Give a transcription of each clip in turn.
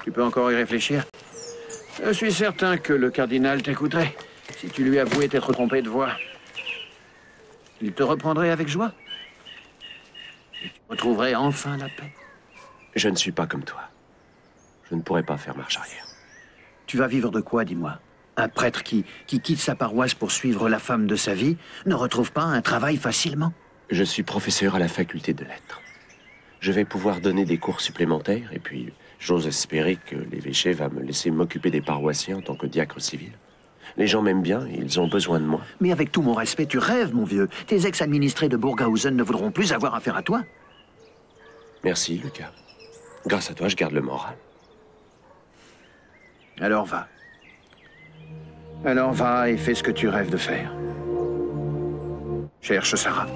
Tu peux encore y réfléchir. Je suis certain que le cardinal t'écouterait si tu lui avouais t'être trompé de voie. Il te reprendrait avec joie. Et tu retrouverais enfin la paix. Je ne suis pas comme toi. Je ne pourrais pas faire marche arrière. Tu vas vivre de quoi, dis-moi? Un prêtre qui quitte sa paroisse pour suivre la femme de sa vie ne retrouve pas un travail facilement? Je suis professeur à la faculté de lettres. Je vais pouvoir donner des cours supplémentaires et puis j'ose espérer que l'évêché va me laisser m'occuper des paroissiens en tant que diacre civil. Les gens m'aiment bien et ils ont besoin de moi. Mais avec tout mon respect, tu rêves, mon vieux. Tes ex-administrés de Burghausen ne voudront plus avoir affaire à toi. Merci, Lucas. Grâce à toi, je garde le moral. Alors va. Alors va et fais ce que tu rêves de faire. Cherche Sarah.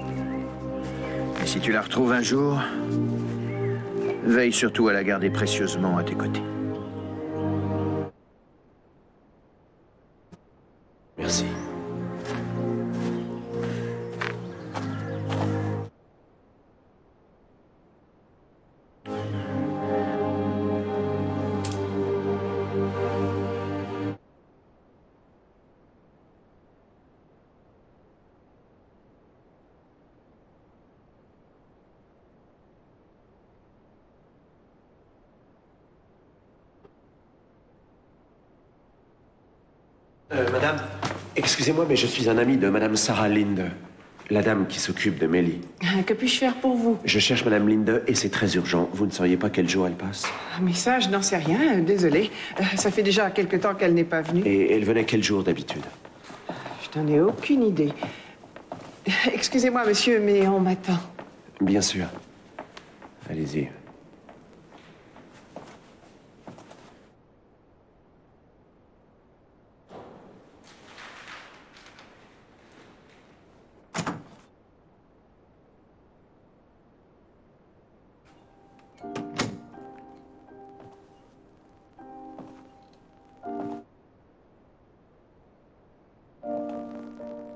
Et si tu la retrouves un jour, veille surtout à la garder précieusement à tes côtés. Merci. Madame, excusez-moi, mais je suis un ami de Madame Sarah Linde, la dame qui s'occupe de Mélie. Que puis-je faire pour vous? Je cherche Madame Linde et c'est très urgent. Vous ne sauriez pas quel jour elle passe? Mais ça, je n'en sais rien, désolé. Ça fait déjà quelque temps qu'elle n'est pas venue. Et elle venait quel jour d'habitude? Je n'en ai aucune idée. Excusez-moi, monsieur, mais on m'attend. Bien sûr. Allez-y.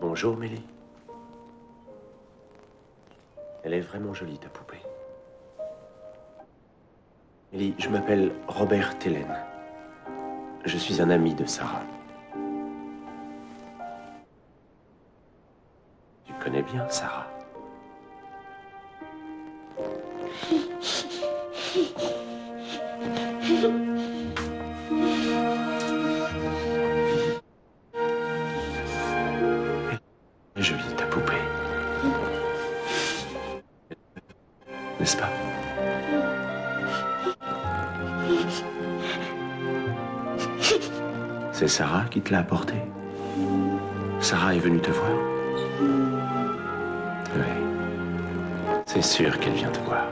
Bonjour, Mélie. Elle est vraiment jolie, ta poupée. Mélie, je m'appelle Robert Tellen. Je suis un ami de Sarah. Tu connais bien Sarah? Jolie, ta poupée. N'est-ce pas? C'est Sarah qui te l'a apporté? Sarah est venue te voir? Oui. C'est sûr qu'elle vient te voir.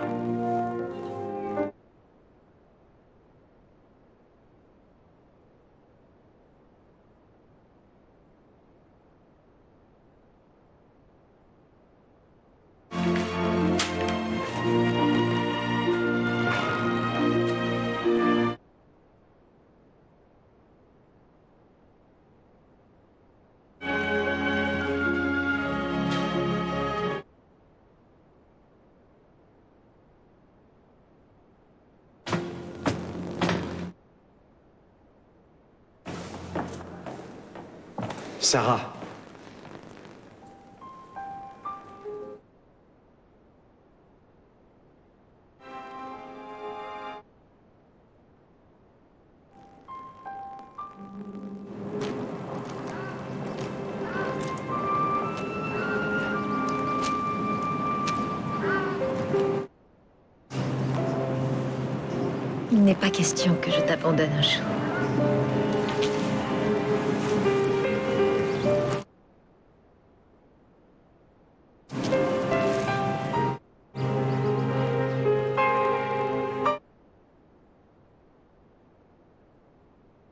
Sarah. Il n'est pas question que je t'abandonne un jour.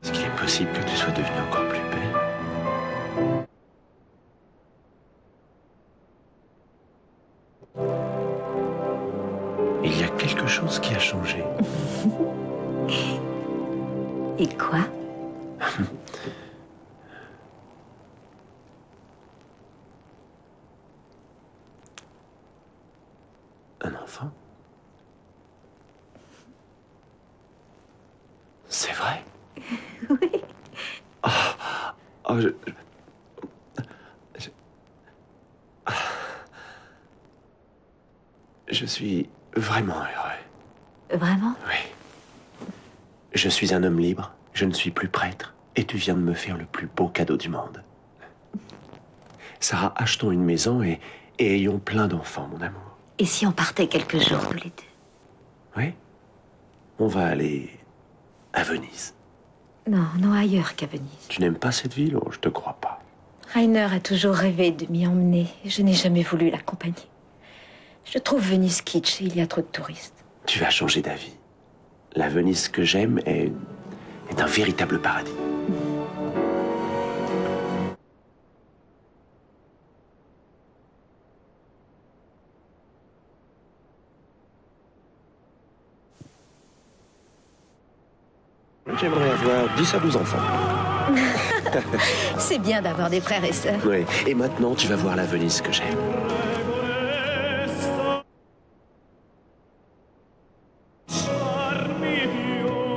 Est-ce qu'il est possible que tu sois devenu encore plus belle? Il y a quelque chose qui a changé. Et quoi? Un enfant? vrai? Oui. Oh, je suis vraiment heureux. Vraiment? Oui. Je suis un homme libre, je ne suis plus prêtre, et tu viens de me faire le plus beau cadeau du monde. Sarah, achetons une maison et ayons plein d'enfants, mon amour. Et si on partait quelques jours tous les deux? Oui? On va aller à Venise. Non, non, ailleurs qu'à Venise. Tu n'aimes pas cette ville? Oh, je te crois pas. Rainer a toujours rêvé de m'y emmener. Je n'ai jamais voulu l'accompagner. Je trouve Venise kitsch et il y a trop de touristes. Tu vas changer d'avis. La Venise que j'aime est un véritable paradis. J'aimerais avoir 10 à 12 enfants. C'est bien d'avoir des frères et sœurs. Oui, et maintenant tu vas voir la Venise que j'aime.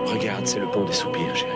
Regarde, c'est le pont des soupirs, chérie.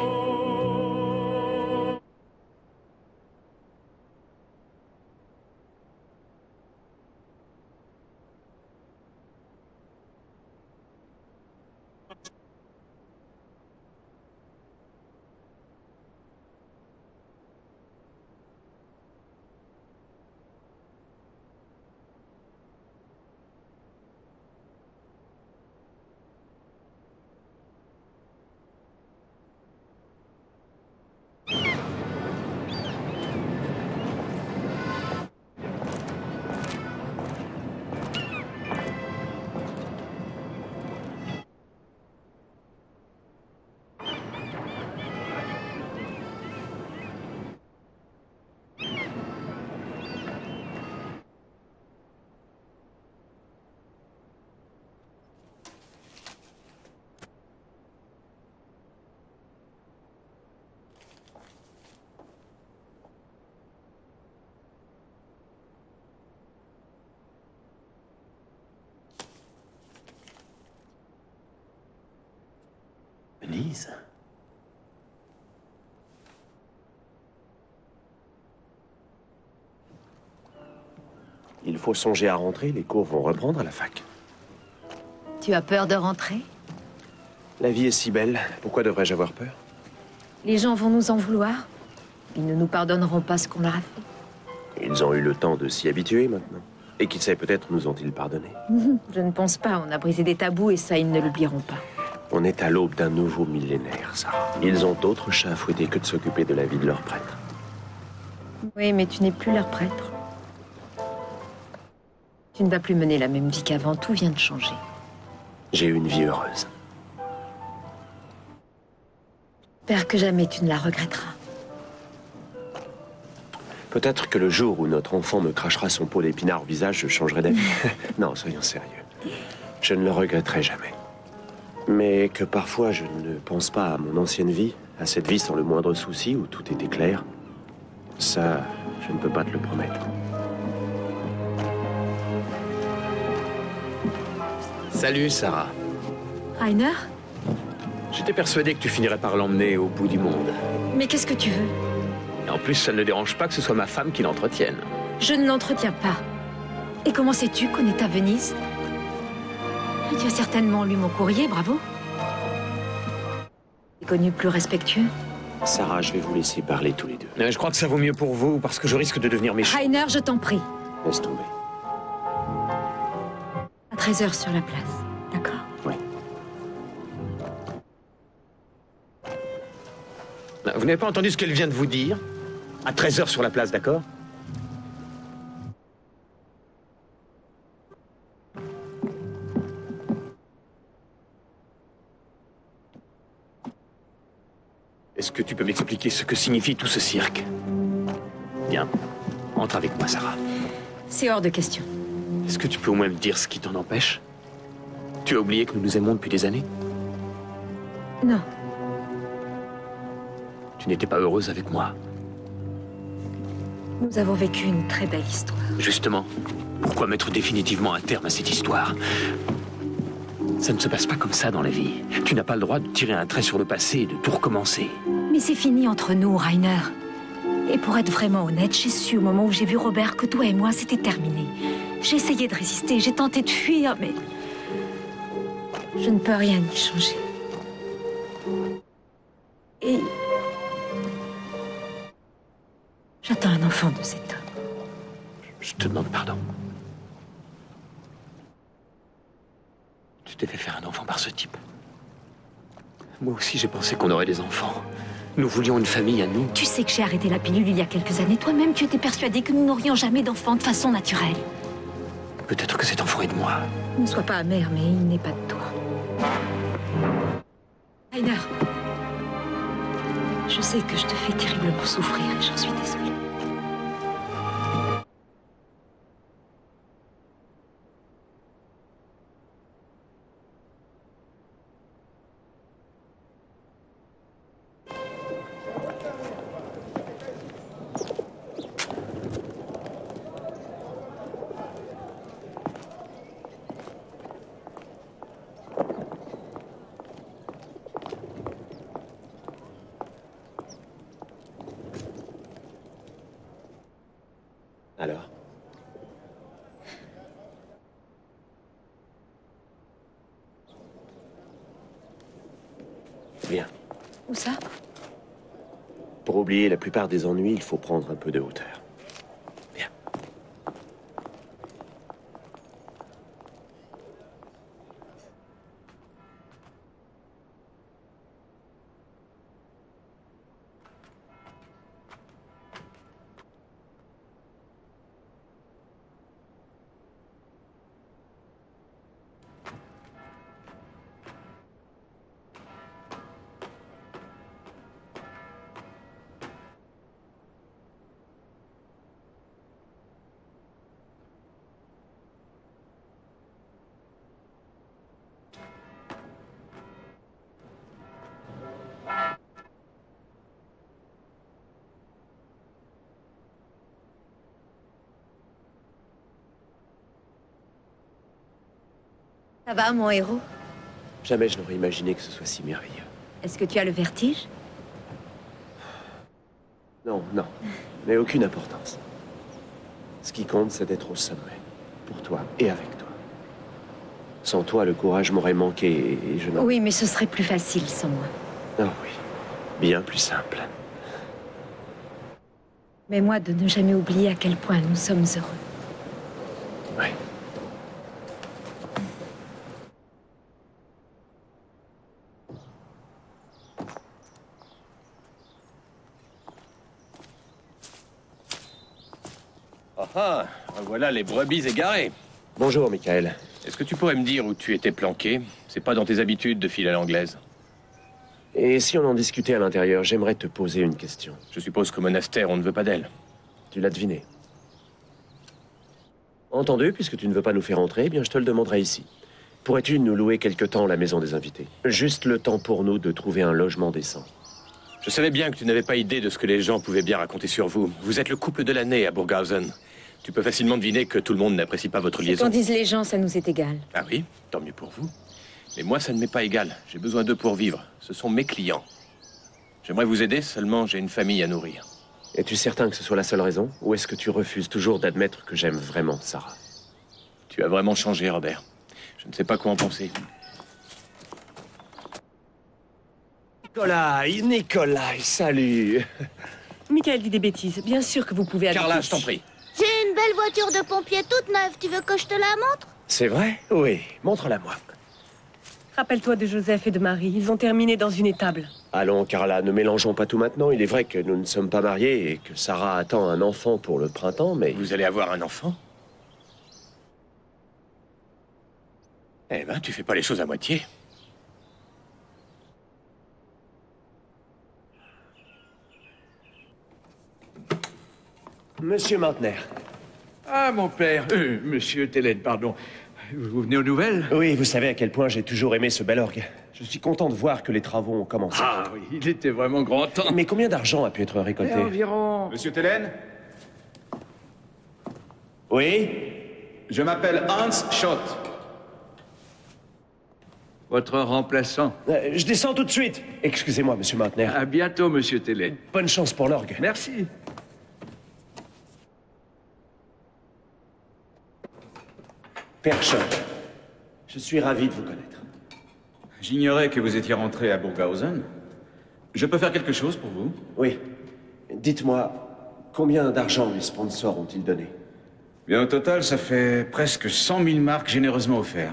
Venise? Il faut songer à rentrer, les cours vont reprendre à la fac. Tu as peur de rentrer? La vie est si belle, pourquoi devrais-je avoir peur? Les gens vont nous en vouloir. Ils ne nous pardonneront pas ce qu'on leur a fait. Ils ont eu le temps de s'y habituer maintenant. Et qui sait, peut-être nous ont-ils pardonné. Je ne pense pas. On a brisé des tabous et ça, ils ne l'oublieront pas. On est à l'aube d'un nouveau millénaire, Sarah. Ils ont d'autres chats à fouetter que de s'occuper de la vie de leur prêtre. Oui, mais tu n'es plus leur prêtre. Tu ne vas plus mener la même vie qu'avant. Tout vient de changer. J'ai eu une vie heureuse. J'espère que jamais tu ne la regretteras. Peut-être que le jour où notre enfant me crachera son pot d'épinards au visage, je changerai d'avis. Non, soyons sérieux. Je ne le regretterai jamais. Mais que parfois je ne pense pas à mon ancienne vie, à cette vie sans le moindre souci où tout était clair, ça, je ne peux pas te le promettre. Salut, Sarah. Rainer? J'étais persuadé que tu finirais par l'emmener au bout du monde. Mais qu'est-ce que tu veux? Et en plus, ça ne dérange pas que ce soit ma femme qui l'entretienne. Je ne l'entretiens pas. Et comment sais-tu qu'on est à Venise? Tu as certainement lu mon courrier, bravo. Tu es connu plus respectueux. Sarah, je vais vous laisser parler tous les deux. Je crois que ça vaut mieux pour vous, parce que je risque de devenir méchant. Rainer, je t'en prie. Laisse tomber. À 13h sur la place, d'accord? Oui. Vous n'avez pas entendu ce qu'elle vient de vous dire? À 13h sur la place, d'accord? Est-ce que tu peux m'expliquer ce que signifie tout ce cirque? Bien. Entre avec moi, Sarah. C'est hors de question. Est-ce que tu peux au moins me dire ce qui t'en empêche? Tu as oublié que nous nous aimons depuis des années? Non. Tu n'étais pas heureuse avec moi. Nous avons vécu une très belle histoire. Justement, pourquoi mettre définitivement un terme à cette histoire? Ça ne se passe pas comme ça dans la vie. Tu n'as pas le droit de tirer un trait sur le passé et de tout recommencer. Mais c'est fini entre nous, Rainer. Et pour être vraiment honnête, j'ai su au moment où j'ai vu Robert que toi et moi, c'était terminé. J'ai essayé de résister, j'ai tenté de fuir, mais... je ne peux rien y changer. Et... j'attends un enfant de cet homme. Je te demande pardon. Tu t'es fait faire un enfant par ce type. Moi aussi, j'ai pensé qu'on aurait des enfants. Nous voulions une famille à nous. Tu sais que j'ai arrêté la pilule il y a quelques années. Toi-même, tu étais persuadé que nous n'aurions jamais d'enfants de façon naturelle. Peut-être que cet enfant est de moi. Ne sois pas amer, mais il n'est pas de toi. Rainer, je sais que je te fais terriblement souffrir et j'en suis désolée. Alors? Viens. Où ça? Pour oublier la plupart des ennuis, il faut prendre un peu de hauteur. Viens. Ça va, mon héros? Jamais je n'aurais imaginé que ce soit si merveilleux. Est-ce que tu as le vertige? Non, non. Mais aucune importance. Ce qui compte, c'est d'être au sommet. Pour toi et avec toi. Sans toi, le courage m'aurait manqué et je n'en... Oui, mais ce serait plus facile sans moi. Ah oui. Bien plus simple. Mais moi, de ne jamais oublier à quel point nous sommes heureux. Oui. Ah, voilà les brebis égarées. Bonjour, Michael. Est-ce que tu pourrais me dire où tu étais planqué? C'est pas dans tes habitudes de filer à l'anglaise. Et si on en discutait à l'intérieur, j'aimerais te poser une question. Je suppose qu'au monastère, on ne veut pas d'elle. Tu l'as deviné. Entendu, puisque tu ne veux pas nous faire entrer, eh bien je te le demanderai ici. Pourrais-tu nous louer quelque temps la maison des invités? Juste le temps pour nous de trouver un logement décent. Je savais bien que tu n'avais pas idée de ce que les gens pouvaient bien raconter sur vous. Vous êtes le couple de l'année à Burghausen. Tu peux facilement deviner que tout le monde n'apprécie pas votre liaison. Qu'en disent les gens, ça nous est égal. Ah oui, tant mieux pour vous. Mais moi, ça ne m'est pas égal. J'ai besoin d'eux pour vivre. Ce sont mes clients. J'aimerais vous aider, seulement j'ai une famille à nourrir. Es-tu certain que ce soit la seule raison? Ou est-ce que tu refuses toujours d'admettre que j'aime vraiment Sarah? Tu as vraiment changé, Robert. Je ne sais pas quoi en penser. Nikolai, salut. Michael dit des bêtises. Bien sûr que vous pouvez aller. Carla, je t'en prie. J'ai une belle voiture de pompier toute neuve. Tu veux que je te la montre? C'est vrai? Oui, montre-la-moi. Rappelle-toi de Joseph et de Marie. Ils ont terminé dans une étable. Allons, Carla, ne mélangeons pas tout maintenant. Il est vrai que nous ne sommes pas mariés et que Sarah attend un enfant pour le printemps, mais... Vous allez avoir un enfant? Eh ben, tu fais pas les choses à moitié. Monsieur Mantner. Ah, mon père. Monsieur Tellen, pardon. Vous venez aux nouvelles? Oui, vous savez à quel point j'ai toujours aimé ce bel orgue. Je suis content de voir que les travaux ont commencé. Ah oui, il était vraiment grand temps. Mais combien d'argent a pu être récolté? Environ... Monsieur Tellen? Oui? Je m'appelle Hans Schott. Votre remplaçant. Je descends tout de suite. Excusez-moi, monsieur Mautner. À bientôt, monsieur Tellez. Bonne chance pour l'orgue. Merci. Père Scholl, je suis ravi de vous connaître. J'ignorais que vous étiez rentré à Burghausen. Je peux faire quelque chose pour vous? Oui. Dites-moi, combien d'argent les sponsors ont-ils donné? Bien, au total, ça fait presque 100 000 marks généreusement offerts.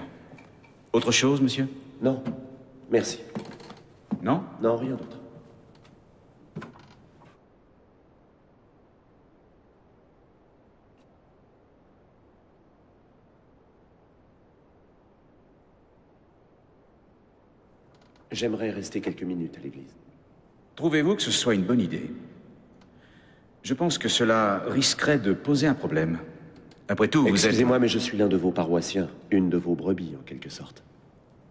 Autre chose, monsieur? Non. Merci. Non? Non, rien d'autre. J'aimerais rester quelques minutes à l'église. Trouvez-vous que ce soit une bonne idée? Je pense que cela risquerait de poser un problème. Après tout, vous êtes... Excusez-moi, mais je suis l'un de vos paroissiens, une de vos brebis, en quelque sorte.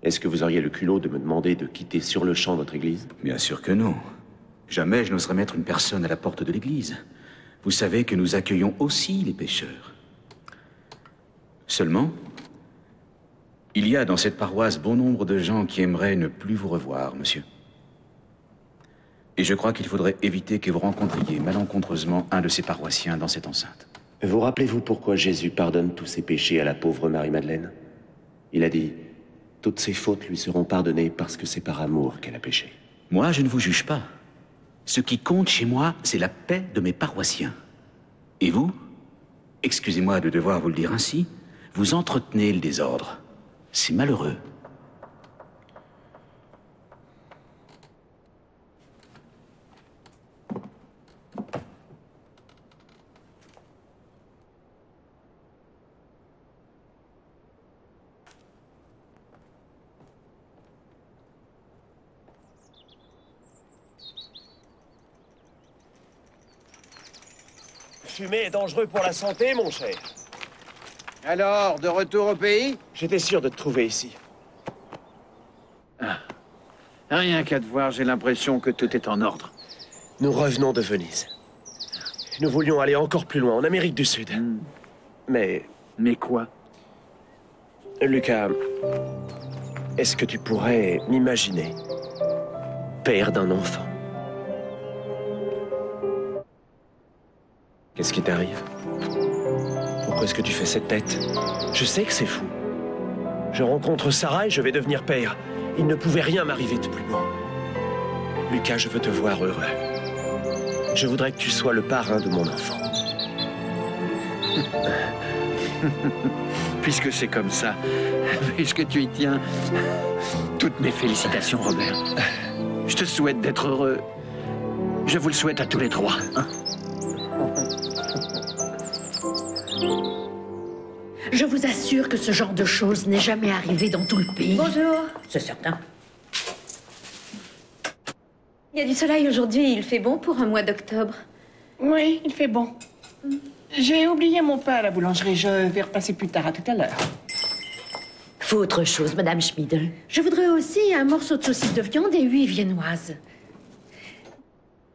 Est-ce que vous auriez le culot de me demander de quitter sur le champ votre église? Bien sûr que non. Jamais je n'oserais mettre une personne à la porte de l'église. Vous savez que nous accueillons aussi les pécheurs. Seulement, il y a dans cette paroisse bon nombre de gens qui aimeraient ne plus vous revoir, monsieur. Et je crois qu'il faudrait éviter que vous rencontriez malencontreusement un de ces paroissiens dans cette enceinte. Vous rappelez-vous pourquoi Jésus pardonne tous ses péchés à la pauvre Marie-Madeleine? Il a dit, toutes ses fautes lui seront pardonnées parce que c'est par amour qu'elle a péché. Moi, je ne vous juge pas. Ce qui compte chez moi, c'est la paix de mes paroissiens. Et vous, excusez-moi de devoir vous le dire ainsi, vous entretenez le désordre. C'est malheureux. Fumer est dangereux pour la santé, mon cher. Alors, de retour au pays? J'étais sûr de te trouver ici. Ah. Rien qu'à te voir, j'ai l'impression que tout est en ordre. Nous revenons de Venise. Nous voulions aller encore plus loin, en Amérique du Sud. Mais... Mais quoi? Lucas, est-ce que tu pourrais m'imaginer père d'un enfant? Qu'est-ce qui t'arrive? Pourquoi est-ce que tu fais cette tête? Je sais que c'est fou. Je rencontre Sarah et je vais devenir père. Il ne pouvait rien m'arriver de plus beau. Lucas, je veux te voir heureux. Je voudrais que tu sois le parrain de mon enfant. Puisque c'est comme ça, puisque tu y tiens, toutes mes félicitations, Robert. Je te souhaite d'être heureux. Je vous le souhaite à tous les trois. Je vous assure que ce genre de choses n'est jamais arrivé dans tout le pays. Bonjour. C'est certain. Il y a du soleil aujourd'hui, il fait bon pour un mois d'octobre. Oui, il fait bon. J'ai oublié mon pain à la boulangerie. Je vais repasser plus tard. À tout à l'heure. Faut autre chose, Madame Schmidl. Je voudrais aussi un morceau de saucisse de viande et 8 viennoises.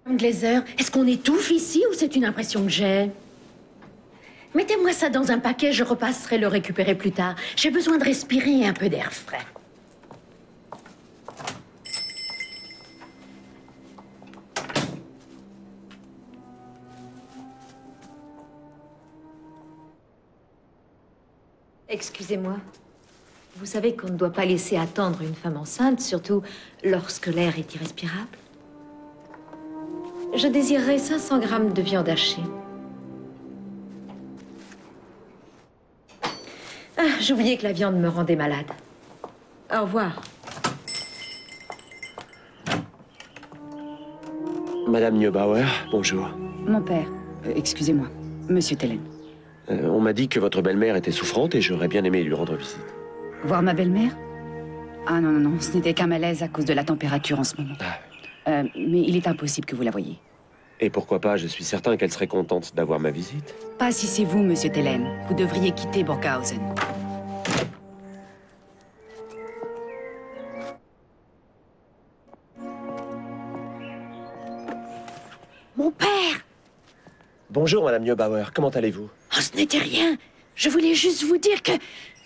Glazer, est-ce qu'on étouffe ici ou c'est une impression que j'ai? Mettez-moi ça dans un paquet, je repasserai le récupérer plus tard. J'ai besoin de respirer un peu d'air frais. Excusez-moi. Vous savez qu'on ne doit pas laisser attendre une femme enceinte, surtout lorsque l'air est irrespirable. Je désirerais 500 grammes de viande hachée. Ah, j'oubliais que la viande me rendait malade. Au revoir. Madame Neubauer, bonjour. Mon père, excusez-moi, Monsieur Tellen. On m'a dit que votre belle-mère était souffrante et j'aurais bien aimé lui rendre visite. Voir ma belle-mère? Ah non, non, non, ce n'était qu'un malaise à cause de la température en ce moment. Mais il est impossible que vous la voyiez. Et pourquoi pas, je suis certain qu'elle serait contente d'avoir ma visite. Pas si c'est vous, Monsieur Tellen. Vous devriez quitter Burghausen. Mon père! Bonjour, Madame Neubauer, comment allez-vous? Oh, ce n'était rien. Je voulais juste vous dire que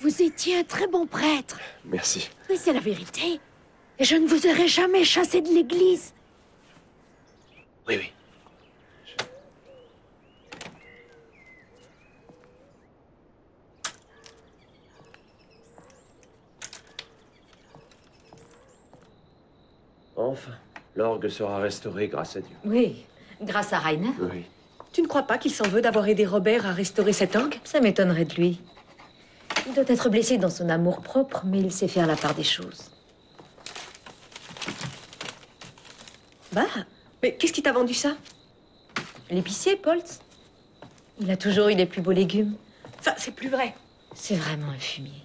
vous étiez un très bon prêtre. Merci. Mais c'est la vérité. Et je ne vous aurais jamais chassé de l'église. Oui, oui. Enfin, l'orgue sera restaurée grâce à Dieu. Oui, grâce à Rainer. Oui. Tu ne crois pas qu'il s'en veut d'avoir aidé Robert à restaurer cet orgue? Ça m'étonnerait de lui. Il doit être blessé dans son amour-propre, mais il sait faire la part des choses. Bah, mais qu'est-ce qui t'a vendu ça? L'épicier, Poltz. Il a toujours eu les plus beaux légumes. Ça, c'est plus vrai. C'est vraiment un fumier.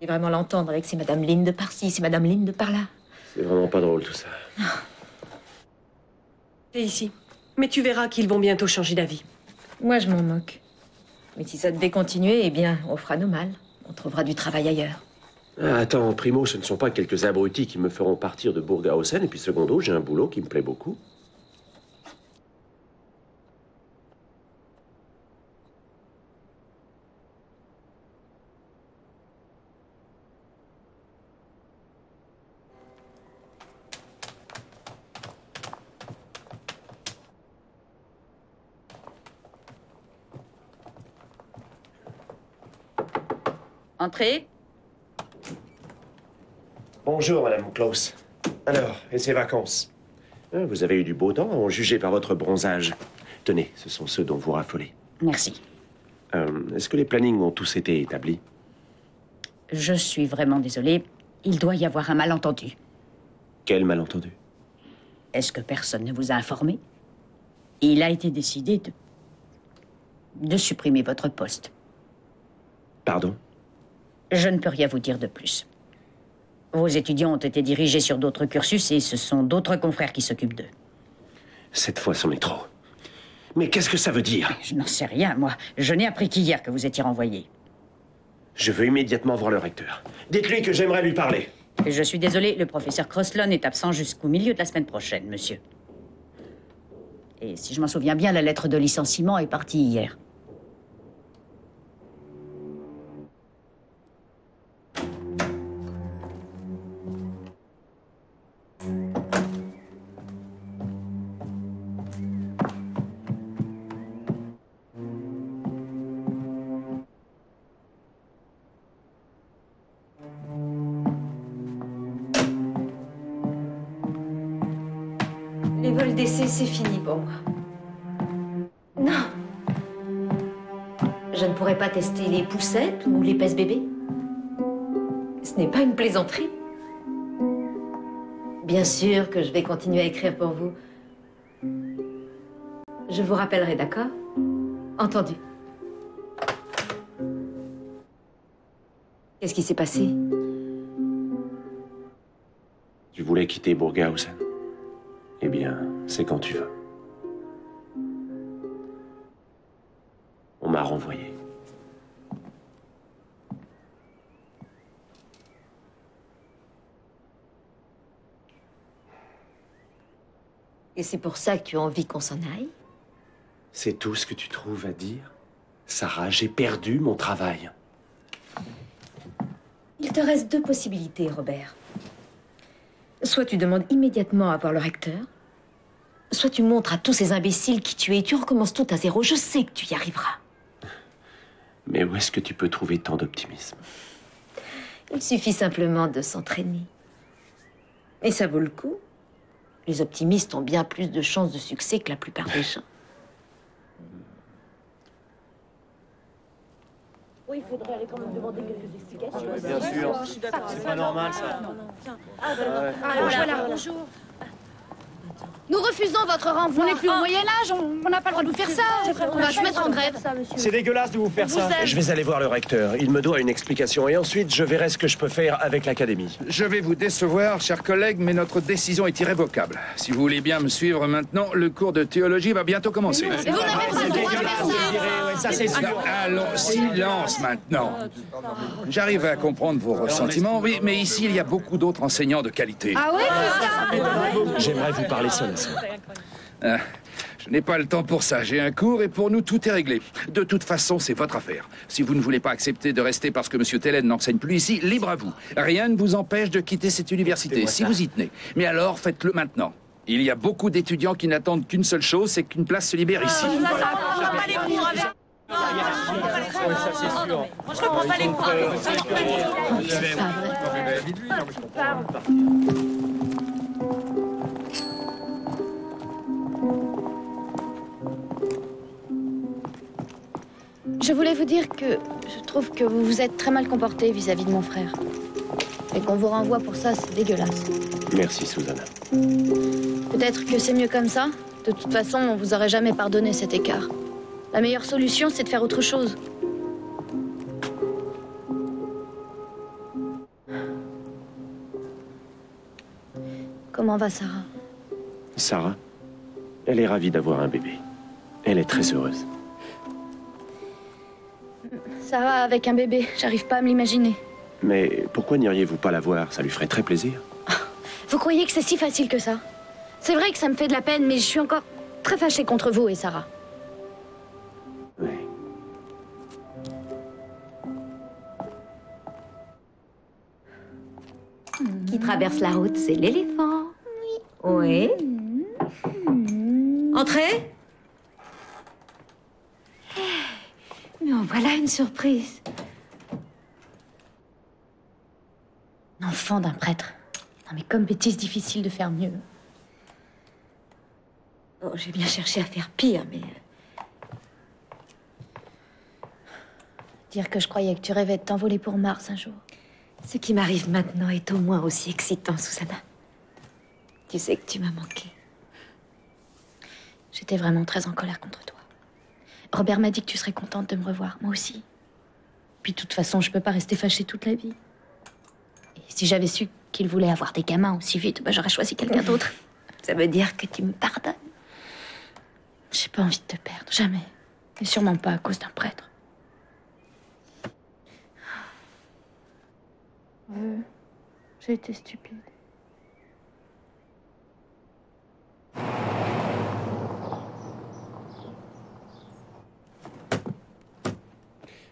Et vraiment l'entendre avec ces Madame Lynn de par-ci, ces Madame Lynn de par-là. C'est vraiment pas drôle tout ça. C'est ici. Mais tu verras qu'ils vont bientôt changer d'avis. Moi, je m'en moque. Mais si ça devait continuer, eh bien, on fera nos mal. On trouvera du travail ailleurs. Ah, attends, primo, ce ne sont pas quelques abrutis qui me feront partir de Burghausen, et puis secondo, j'ai un boulot qui me plaît beaucoup. Entrez. Bonjour, Madame Klaus. Alors, et ces vacances? Vous avez eu du beau temps, à en juger par votre bronzage. Tenez, ce sont ceux dont vous raffolez. Merci. Est-ce que les plannings ont tous été établis? Je suis vraiment désolée. Il doit y avoir un malentendu. Quel malentendu? Est-ce que personne ne vous a informé? Il a été décidé de supprimer votre poste. Pardon? Je ne peux rien vous dire de plus. Vos étudiants ont été dirigés sur d'autres cursus et ce sont d'autres confrères qui s'occupent d'eux. Cette fois, c'en est trop. Mais qu'est-ce que ça veut dire? Je n'en sais rien, moi. Je n'ai appris qu'hier que vous étiez renvoyé. Je veux immédiatement voir le recteur. Dites-lui que j'aimerais lui parler. Je suis désolé, le professeur Crosslon est absent jusqu'au milieu de la semaine prochaine, monsieur. Et si je m'en souviens bien, la lettre de licenciement est partie hier. Les vols d'essai, c'est fini pour moi. Non. Je ne pourrai pas tester les poussettes ou les pèse-bébés. Ce n'est pas une plaisanterie. Bien sûr que je vais continuer à écrire pour vous. Je vous rappellerai, d'accord? Entendu. Qu'est-ce qui s'est passé? Tu voulais quitter Burghausen. Eh bien, c'est quand tu veux. On m'a renvoyé. Et c'est pour ça que tu as envie qu'on s'en aille? C'est tout ce que tu trouves à dire? Sarah, j'ai perdu mon travail. Il te reste deux possibilités, Robert. Soit tu demandes immédiatement à voir le recteur, soit tu montres à tous ces imbéciles qui tu es et tu recommences tout à zéro. Je sais que tu y arriveras. Mais où est-ce que tu peux trouver tant d'optimisme? Il suffit simplement de s'entraîner. Et ça vaut le coup. Les optimistes ont bien plus de chances de succès que la plupart des gens. Oui, il faudrait aller quand même demander quelques explications. Bien sûr, c'est pas normal ça. Voilà, bonjour. Nous refusons votre renvoi. On n'est plus au Moyen-Âge, on n'a pas le droit de vous faire ça. On va se mettre en grève. C'est dégueulasse de vous faire ça. Je vais aller voir le recteur. Il me doit une explication. Et ensuite, je verrai ce que je peux faire avec l'académie. Je vais vous décevoir, chers collègues, mais notre décision est irrévocable. Si vous voulez bien me suivre maintenant, le cours de théologie va bientôt commencer. Et vous n'avez pas le droit de faire ça. Ça, c'est sûr. Allons, silence maintenant. J'arrive à comprendre vos ressentiments, oui, mais ici, il y a beaucoup d'autres enseignants de qualité. Ah oui, c'est ça. J'aimerais vous parler seul à seul. Je n'ai pas le temps pour ça. J'ai un cours et pour nous, tout est réglé. De toute façon, c'est votre affaire. Si vous ne voulez pas accepter de rester parce que M. Tellen n'enseigne plus ici, libre à vous. Rien ne vous empêche de quitter cette université, si vous y tenez. Mais alors, faites-le maintenant. Il y a beaucoup d'étudiants qui n'attendent qu'une seule chose, c'est qu'une place se libère ici. Je voulais vous dire que je trouve que vous vous êtes très mal comporté vis-à-vis de mon frère. Et qu'on vous renvoie pour ça, c'est dégueulasse. Merci, Susanna. Peut-être que c'est mieux comme ça. De toute façon, on vous aurait jamais pardonné cet écart. La meilleure solution, c'est de faire autre chose. Comment va Sarah? Sarah, elle est ravie d'avoir un bébé. Elle est très heureuse. Sarah avec un bébé, j'arrive pas à me l'imaginer. Mais pourquoi n'iriez-vous pas la voir? Ça lui ferait très plaisir. Vous croyez que c'est si facile que ça? C'est vrai que ça me fait de la peine, mais je suis encore très fâchée contre vous et Sarah. Oui. Qui traverse la route, c'est l'éléphant. Oui. Entrez. Mais en voilà une surprise. L'enfant d'un prêtre. Non mais comme bêtise, difficile de faire mieux. Oh, j'ai bien cherché à faire pire, mais... Dire que je croyais que tu rêvais de t'envoler pour Mars un jour. Ce qui m'arrive maintenant est au moins aussi excitant, Susanna. Tu sais que tu m'as manqué. J'étais vraiment très en colère contre toi. Robert m'a dit que tu serais contente de me revoir, moi aussi. Puis de toute façon, je peux pas rester fâchée toute la vie. Et si j'avais su qu'il voulait avoir des gamins aussi vite, bah, j'aurais choisi quelqu'un d'autre. Ça veut dire que tu me pardonnes? J'ai pas envie de te perdre, jamais. Et sûrement pas à cause d'un prêtre. J'ai été stupide.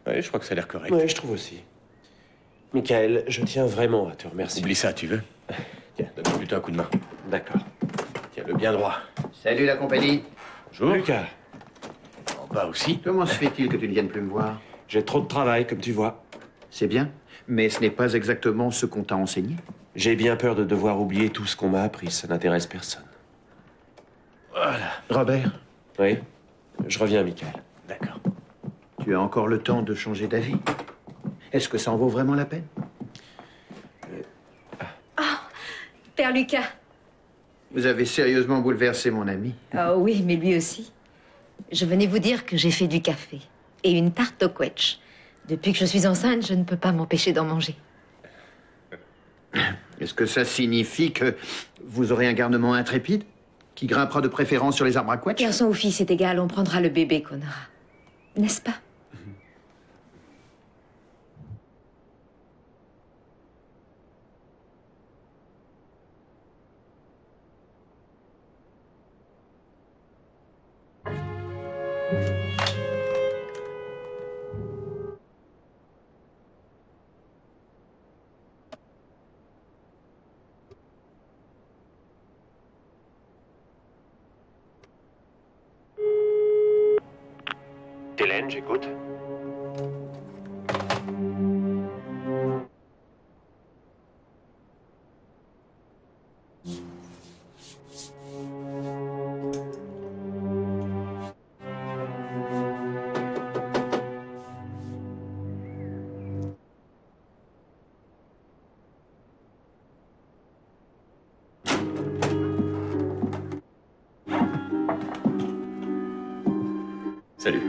Oui, je crois que ça a l'air correct. Oui, je trouve aussi. Michael, je tiens vraiment à te remercier. Oublie ça, tu veux? Tiens, donne-moi plutôt un coup de main. D'accord. Tiens-le bien droit. Salut la compagnie. Bonjour. Lucas. En bas aussi. Comment se fait-il que tu ne viennes plus me voir? J'ai trop de travail, comme tu vois. C'est bien, mais ce n'est pas exactement ce qu'on t'a enseigné. J'ai bien peur de devoir oublier tout ce qu'on m'a appris. Ça n'intéresse personne. Voilà. Robert? Oui. Je reviens, Michael. D'accord. Tu as encore le temps de changer d'avis. Est-ce que ça en vaut vraiment la peine? Oh, Père Lucas. Vous avez sérieusement bouleversé mon ami. Oh oui, mais lui aussi. Je venais vous dire que j'ai fait du café et une tarte au quetch. Depuis que je suis enceinte, je ne peux pas m'empêcher d'en manger. Est-ce que ça signifie que vous aurez un garnement intrépide qui grimpera de préférence sur les arbres à quetch? Garçon ou fille, c'est égal, on prendra le bébé qu'on aura. N'est-ce pas? Hélène, j'écoute. Salut.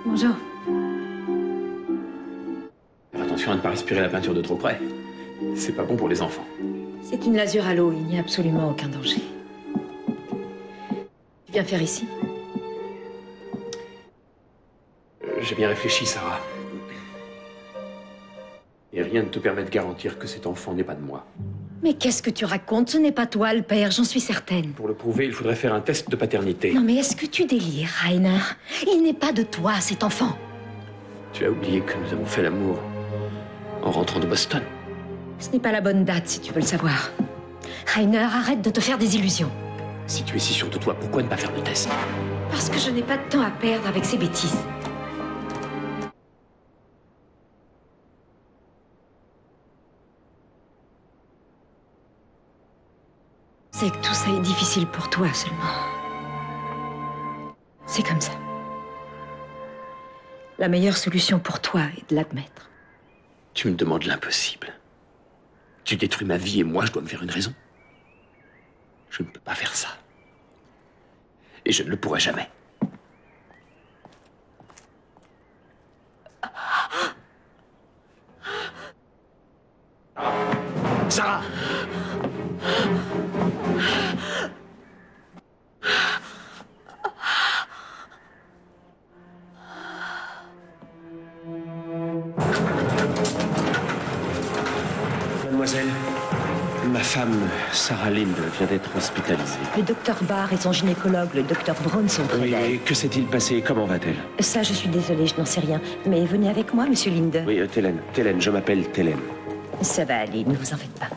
Bonjour. Faire attention à ne pas respirer la peinture de trop près. C'est pas bon pour les enfants. C'est une lasure à l'eau, il n'y a absolument aucun danger. Tu viens faire ici? J'ai bien réfléchi, Sarah. Et rien ne te permet de garantir que cet enfant n'est pas de moi. Mais qu'est-ce que tu racontes? Ce n'est pas toi le père, j'en suis certaine. Pour le prouver, il faudrait faire un test de paternité. Non mais est-ce que tu délires, Rainer? Il n'est pas de toi, cet enfant. Tu as oublié que nous avons fait l'amour en rentrant de Boston. Ce n'est pas la bonne date, si tu veux le savoir. Rainer, arrête de te faire des illusions. Si tu es si sûr de toi, pourquoi ne pas faire le test? Parce que je n'ai pas de temps à perdre avec ces bêtises. C'est que tout ça est difficile pour toi seulement. C'est comme ça. La meilleure solution pour toi est de l'admettre. Tu me demandes l'impossible. Tu détruis ma vie et moi, je dois me faire une raison. Je ne peux pas faire ça. Et je ne le pourrai jamais. Sarah! Mademoiselle, ma femme, Sarah Lind, vient d'être hospitalisée. Le docteur Barr et son gynécologue, le docteur Brown, sont près d'elle. Oui, que s'est-il passé? Comment va-t-elle? Ça, je suis désolée, je n'en sais rien. Mais venez avec moi, monsieur Linde. Oui, Télène. Télène, je m'appelle Télène. Ça va aller, ne vous en faites pas.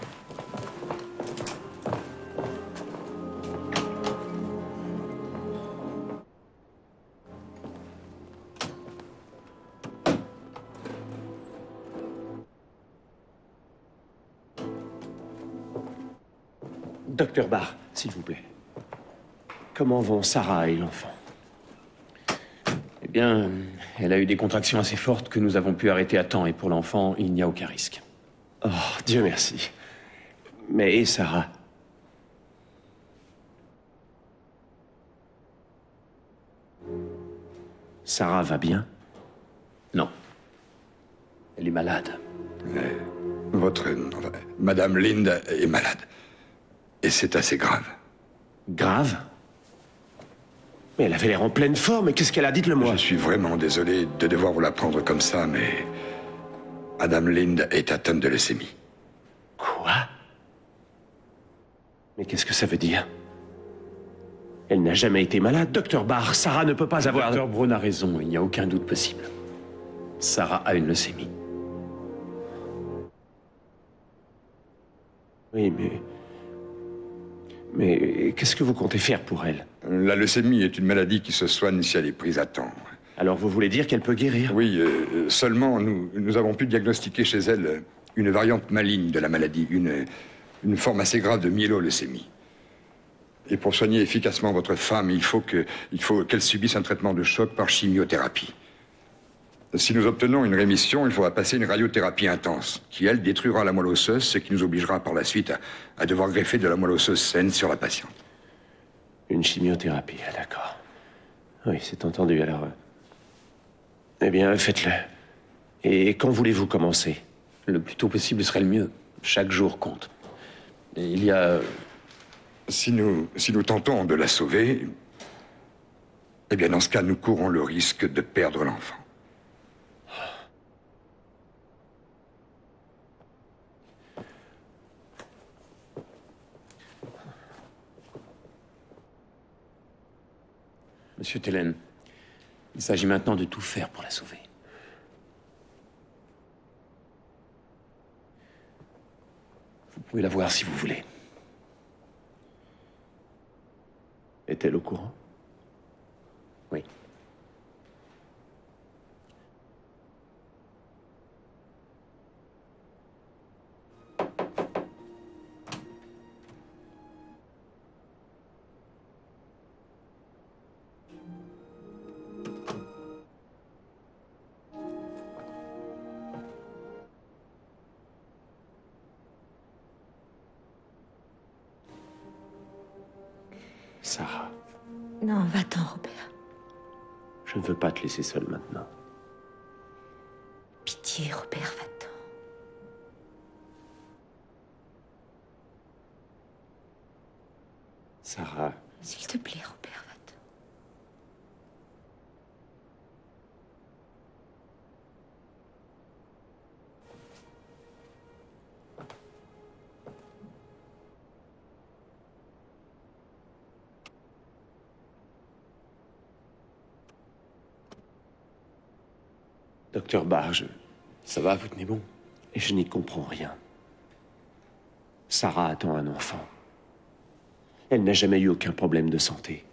Docteur Barr, s'il vous plaît. Comment vont Sarah et l'enfant? Eh bien, elle a eu des contractions assez fortes que nous avons pu arrêter à temps. Et pour l'enfant, il n'y a aucun risque. Oh, Dieu merci. Mais et Sarah? Sarah va bien? Non. Elle est malade. Madame Lind est malade. Et c'est assez grave. Grave? Mais elle avait l'air en pleine forme, et qu'est-ce qu'elle a? Dites-le-moi. Je suis vraiment désolé de devoir vous l'apprendre comme ça, mais... Madame Lind est atteinte de leucémie. Quoi? Mais qu'est-ce que ça veut dire? Elle n'a jamais été malade, Docteur Barr. Sarah ne peut pas avoir... Docteur Brown a raison, il n'y a aucun doute possible. Sarah a une leucémie. Oui, mais qu'est-ce que vous comptez faire pour elle? La leucémie est une maladie qui se soigne si elle est prise à temps. Alors vous voulez dire qu'elle peut guérir? Oui, seulement nous avons pu diagnostiquer chez elle une variante maligne de la maladie, une forme assez grave de myéloleucémie. Et pour soigner efficacement votre femme, il faut qu'elle subisse un traitement de choc par chimiothérapie. Si nous obtenons une rémission, il faudra passer une radiothérapie intense, qui, elle, détruira la moelle osseuse, ce qui nous obligera par la suite à devoir greffer de la moelle osseuse saine sur la patiente. Une chimiothérapie, ah, d'accord. Oui, c'est entendu, alors... Eh bien, faites-le. Et quand voulez-vous commencer? Le plus tôt possible serait le mieux. Chaque jour compte. Et il y a... Si nous tentons de la sauver, eh bien, dans ce cas, nous courons le risque de perdre l'enfant. Monsieur Télène, il s'agit maintenant de tout faire pour la sauver. Vous pouvez la voir si vous voulez. Est-elle au courant? Oui. Sarah, Non, va-t'en, Robert. je ne veux pas te laisser seule maintenant. Pitié, Robert, va-t'en. Sarah, S'il te plaît, Robert, va-t'en. Docteur Barr, Ça va, vous tenez bon? Et je n'y comprends rien. Sarah attend un enfant. Elle n'a jamais eu aucun problème de santé.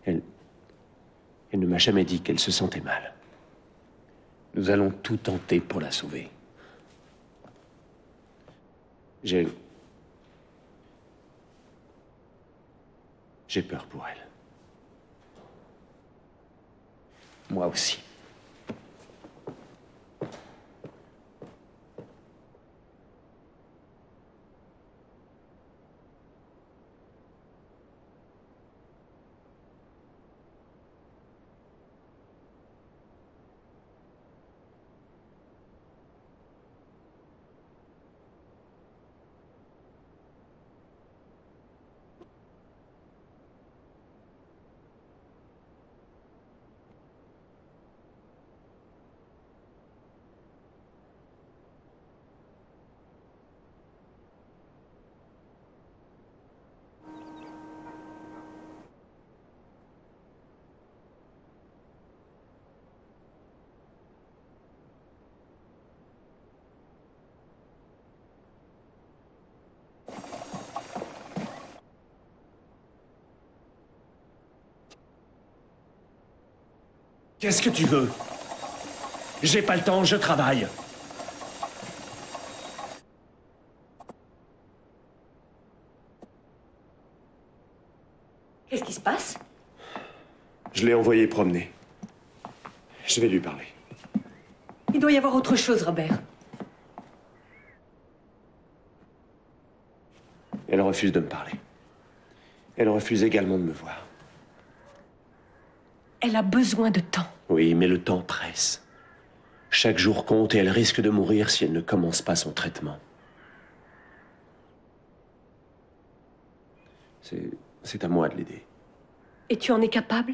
Elle ne m'a jamais dit qu'elle se sentait mal. Nous allons tout tenter pour la sauver. J'ai peur pour elle. Moi aussi. Qu'est-ce que tu veux? J'ai pas le temps, je travaille. Qu'est-ce qui se passe? Je l'ai envoyé promener. Je vais lui parler. Il doit y avoir autre chose, Robert. Elle refuse de me parler. Elle refuse également de me voir. Elle a besoin de temps. Oui, mais le temps presse. Chaque jour compte et elle risque de mourir si elle ne commence pas son traitement. C'est à moi de l'aider. Et tu en es capable?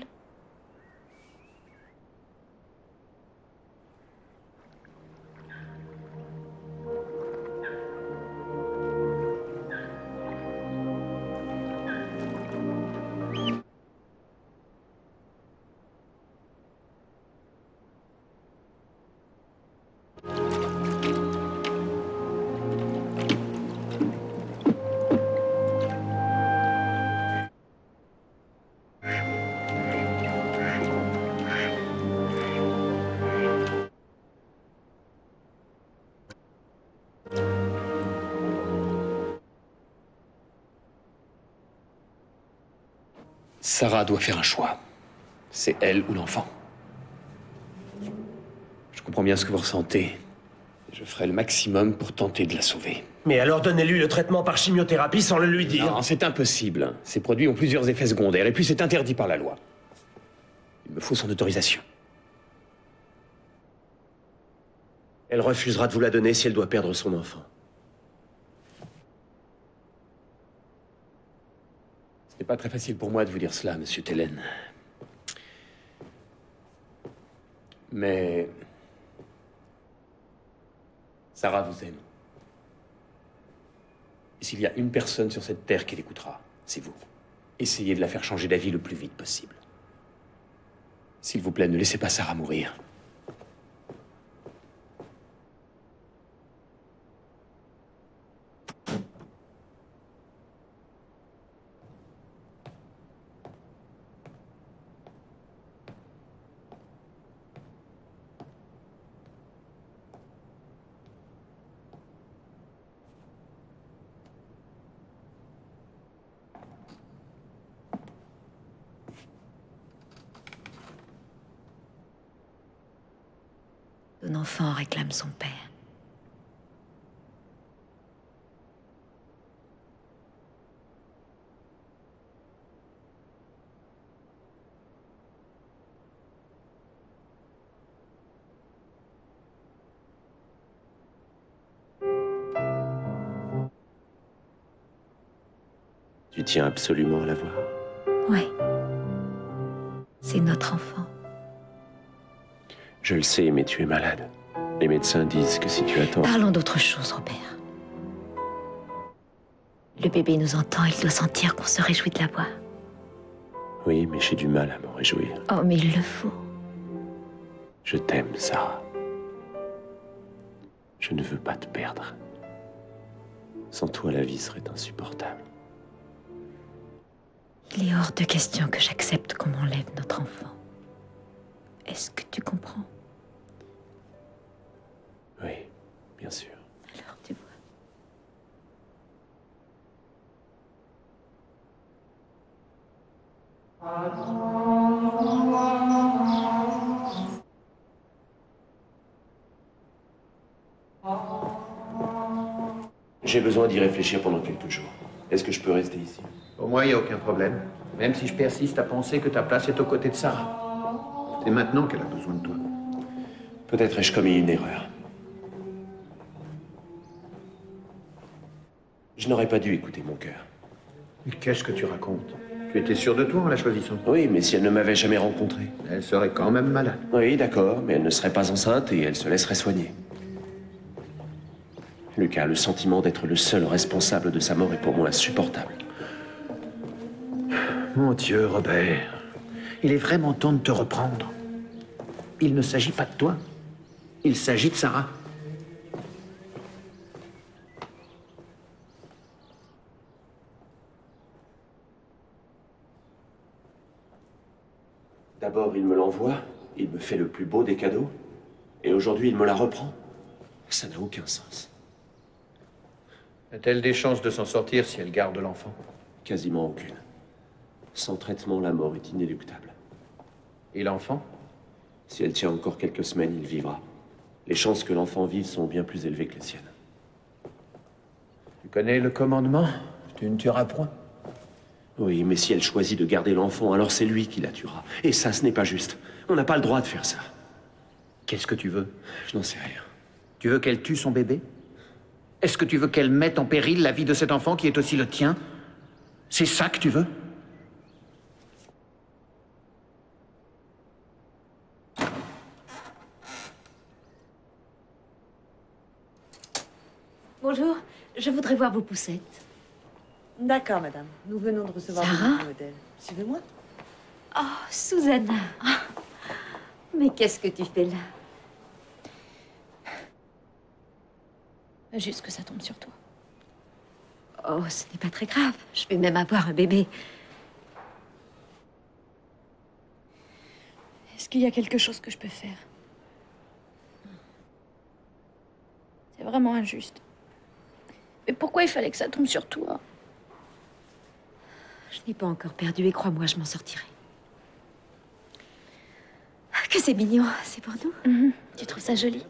Sarah doit faire un choix. C'est elle ou l'enfant. Je comprends bien ce que vous ressentez. Je ferai le maximum pour tenter de la sauver. Mais alors donnez-lui le traitement par chimiothérapie sans le lui dire. Non, c'est impossible. Ces produits ont plusieurs effets secondaires et puis c'est interdit par la loi. Il me faut son autorisation. Elle refusera de vous la donner si elle doit perdre son enfant. Ce n'est pas très facile pour moi de vous dire cela, monsieur Tellen. Mais Sarah vous aime. Et s'il y a une personne sur cette terre qui l'écoutera, c'est vous. Essayez de la faire changer d'avis le plus vite possible. S'il vous plaît, ne laissez pas Sarah mourir. Ton enfant réclame son père. Tu tiens absolument à la voir? Ouais. C'est notre enfant. Je le sais, mais tu es malade. Les médecins disent que si tu attends... Parlons d'autre chose, Robert. Le bébé nous entend, il doit sentir qu'on se réjouit de la voir. Oui, mais j'ai du mal à m'en réjouir. Oh, mais il le faut. Je t'aime, Sarah. Je ne veux pas te perdre. Sans toi, la vie serait insupportable. Il est hors de question que j'accepte qu'on m'enlève notre enfant. Est-ce que tu comprends? Oui, bien sûr. Alors, tu vois. J'ai besoin d'y réfléchir pendant quelques jours. Est-ce que je peux rester ici? Pour moi, il n'y a aucun problème. Même si je persiste à penser que ta place est aux côtés de Sarah. C'est maintenant qu'elle a besoin de toi. Peut-être ai-je commis une erreur. Je n'aurais pas dû écouter mon cœur. Mais qu'est-ce que tu racontes? Tu étais sûr de toi en la choisissant? Oui, mais si elle ne m'avait jamais rencontré. Elle serait quand même malade. Oui, d'accord, mais elle ne serait pas enceinte et elle se laisserait soigner. Lucas, le sentiment d'être le seul responsable de sa mort est pour moi insupportable. Mon Dieu, Robert. Il est vraiment temps de te reprendre. Il ne s'agit pas de toi. Il s'agit de Sarah. D'abord, il me l'envoie, il me fait le plus beau des cadeaux, et aujourd'hui, il me la reprend. Ça n'a aucun sens. A-t-elle des chances de s'en sortir si elle garde l'enfant? Quasiment aucune. Sans traitement, la mort est inéluctable. Et l'enfant? Si elle tient encore quelques semaines, il vivra. Les chances que l'enfant vive sont bien plus élevées que les siennes. Tu connais le commandement? Tu ne tueras point. Oui, mais si elle choisit de garder l'enfant, alors c'est lui qui la tuera. Et ça, ce n'est pas juste. On n'a pas le droit de faire ça. Qu'est-ce que tu veux? Je n'en sais rien. Tu veux qu'elle tue son bébé? Est-ce que tu veux qu'elle mette en péril la vie de cet enfant qui est aussi le tien? C'est ça que tu veux? Bonjour, je voudrais voir vos poussettes. D'accord, madame. Nous venons de recevoir Sarah? votre modèle. Suivez-moi. Oh, Susanna. Mais qu'est-ce que tu fais là? Juste que ça tombe sur toi. Oh, ce n'est pas très grave. Je vais même avoir un bébé. Est-ce qu'il y a quelque chose que je peux faire? C'est vraiment injuste. Mais pourquoi il fallait que ça tombe sur toi? Je n'ai pas encore perdu et crois-moi, je m'en sortirai. Que c'est mignon, c'est pour nous. Tu trouves ça joli?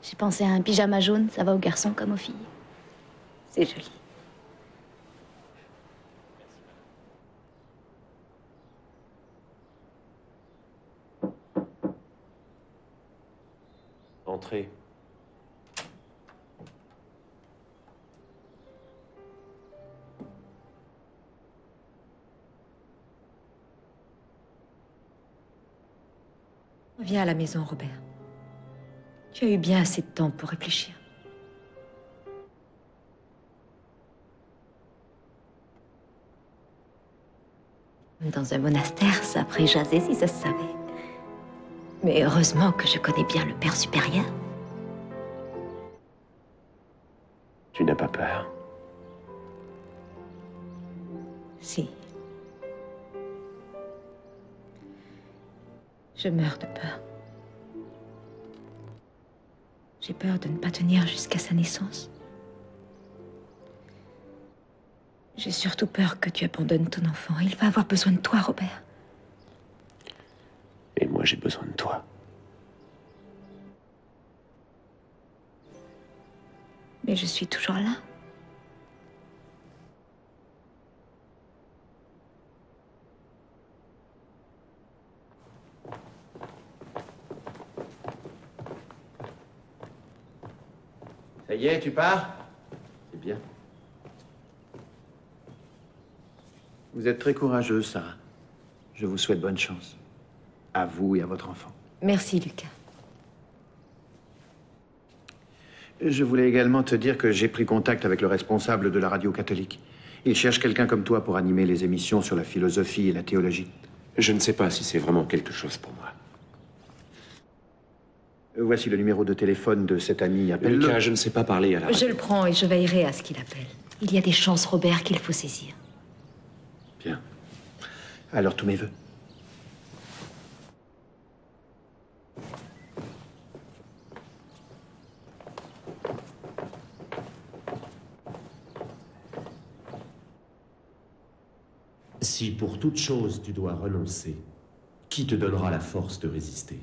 J'ai pensé à un pyjama jaune, ça va aux garçons comme aux filles. C'est joli. Entrez. Reviens à la maison, Robert. Tu as eu bien assez de temps pour réfléchir. Dans un monastère, ça ferait jaser si ça se savait. Mais heureusement que je connais bien le père supérieur. Tu n'as pas peur? Si. Je meurs de peur. J'ai peur de ne pas tenir jusqu'à sa naissance. J'ai surtout peur que tu abandonnes ton enfant. Il va avoir besoin de toi, Robert. Et moi, j'ai besoin de toi. Mais je suis toujours là. Ça y est, tu pars? C'est bien. Vous êtes très courageuse, Sarah. Je vous souhaite bonne chance. À vous et à votre enfant. Merci, Lucas. Je voulais également te dire que j'ai pris contact avec le responsable de la radio catholique. Il cherche quelqu'un comme toi pour animer les émissions sur la philosophie et la théologie. Je ne sais pas si c'est vraiment quelque chose pour moi. Voici le numéro de téléphone de cet ami. Appelle-le. Lucas, je ne sais pas parler à la radio. Je le prends et je veillerai à ce qu'il appelle. Il y a des chances, Robert, qu'il faut saisir. Bien. Alors, tous mes vœux. Si pour toute chose tu dois renoncer, qui te donnera la force de résister?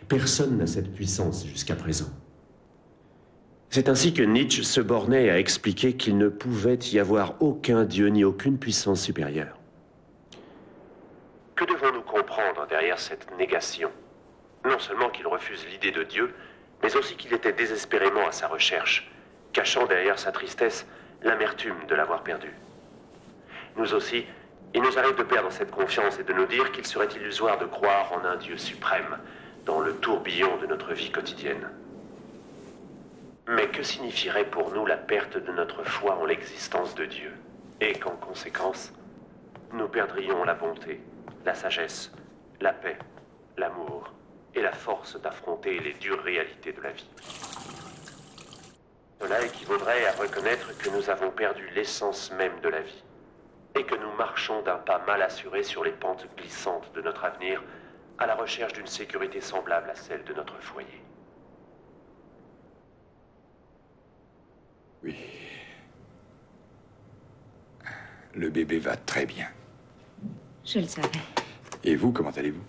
Personne n'a cette puissance jusqu'à présent. C'est ainsi que Nietzsche se bornait à expliquer qu'il ne pouvait y avoir aucun dieu ni aucune puissance supérieure. Que devons-nous comprendre derrière cette négation? Non seulement qu'il refuse l'idée de Dieu, mais aussi qu'il était désespérément à sa recherche, cachant derrière sa tristesse l'amertume de l'avoir perdu. Nous aussi, il nous arrive de perdre cette confiance et de nous dire qu'il serait illusoire de croire en un Dieu suprême dans le tourbillon de notre vie quotidienne. Mais que signifierait pour nous la perte de notre foi en l'existence de Dieu, et qu'en conséquence, nous perdrions la bonté, la sagesse, la paix, l'amour et la force d'affronter les dures réalités de la vie. Cela équivaudrait à reconnaître que nous avons perdu l'essence même de la vie, et que nous marchons d'un pas mal assuré sur les pentes glissantes de notre avenir à la recherche d'une sécurité semblable à celle de notre foyer. Oui. Le bébé va très bien. Je le savais. Et vous, comment allez-vous?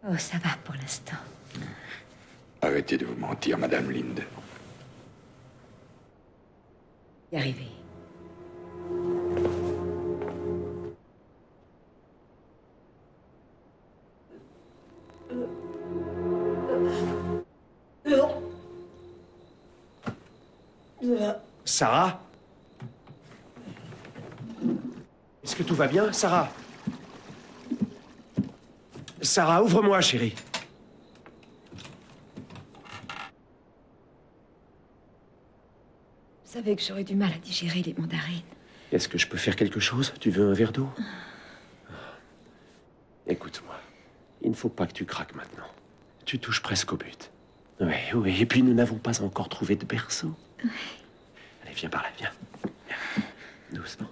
Oh, ça va pour l'instant. Arrêtez de vous mentir, Madame Linde. Y arriver. Sarah? Est-ce que tout va bien, Sarah? Sarah, ouvre-moi, chérie. Vous savez que j'aurais du mal à digérer les mandarines. Est-ce que je peux faire quelque chose? Tu veux un verre d'eau? Écoute-moi, il ne faut pas que tu craques maintenant. Tu touches presque au but. Oui, oui, et puis nous n'avons pas encore trouvé de berceau. Oui. Allez, viens par là, viens. Viens. Doucement.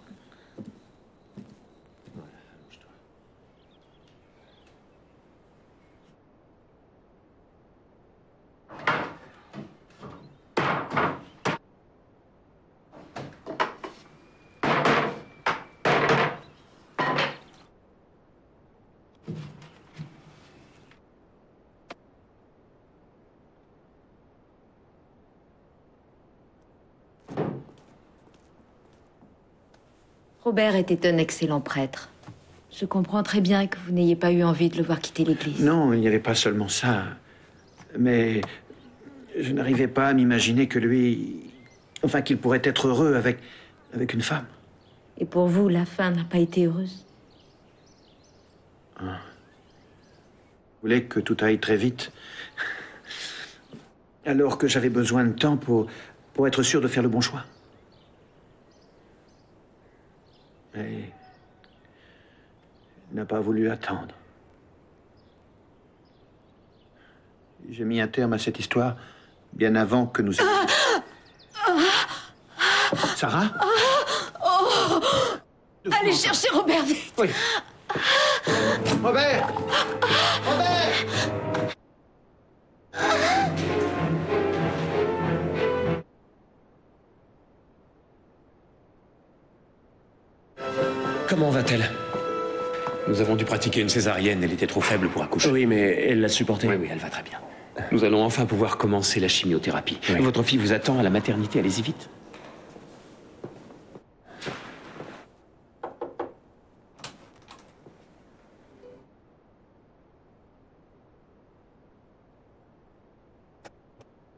Robert était un excellent prêtre. Je comprends très bien que vous n'ayez pas eu envie de le voir quitter l'église. Non, il n'y avait pas seulement ça. Mais je n'arrivais pas à m'imaginer que lui... Enfin, qu'il pourrait être heureux avec une femme. Et pour vous, la fin n'a pas été heureuse? Ah. Vous voulez que tout aille très vite? Alors que j'avais besoin de temps pour être sûr de faire le bon choix. Mais il n'a pas voulu attendre. J'ai mis un terme à cette histoire bien avant que nous... Sarah? Allez chercher Robert, vite! Oui. Robert! Robert! Comment va-t-elle? Nous avons dû pratiquer une césarienne, elle était trop faible pour accoucher. Oui, mais elle l'a supporté. Oui, elle va très bien. Nous allons enfin pouvoir commencer la chimiothérapie. Oui. Votre fille vous attend à la maternité, allez-y vite.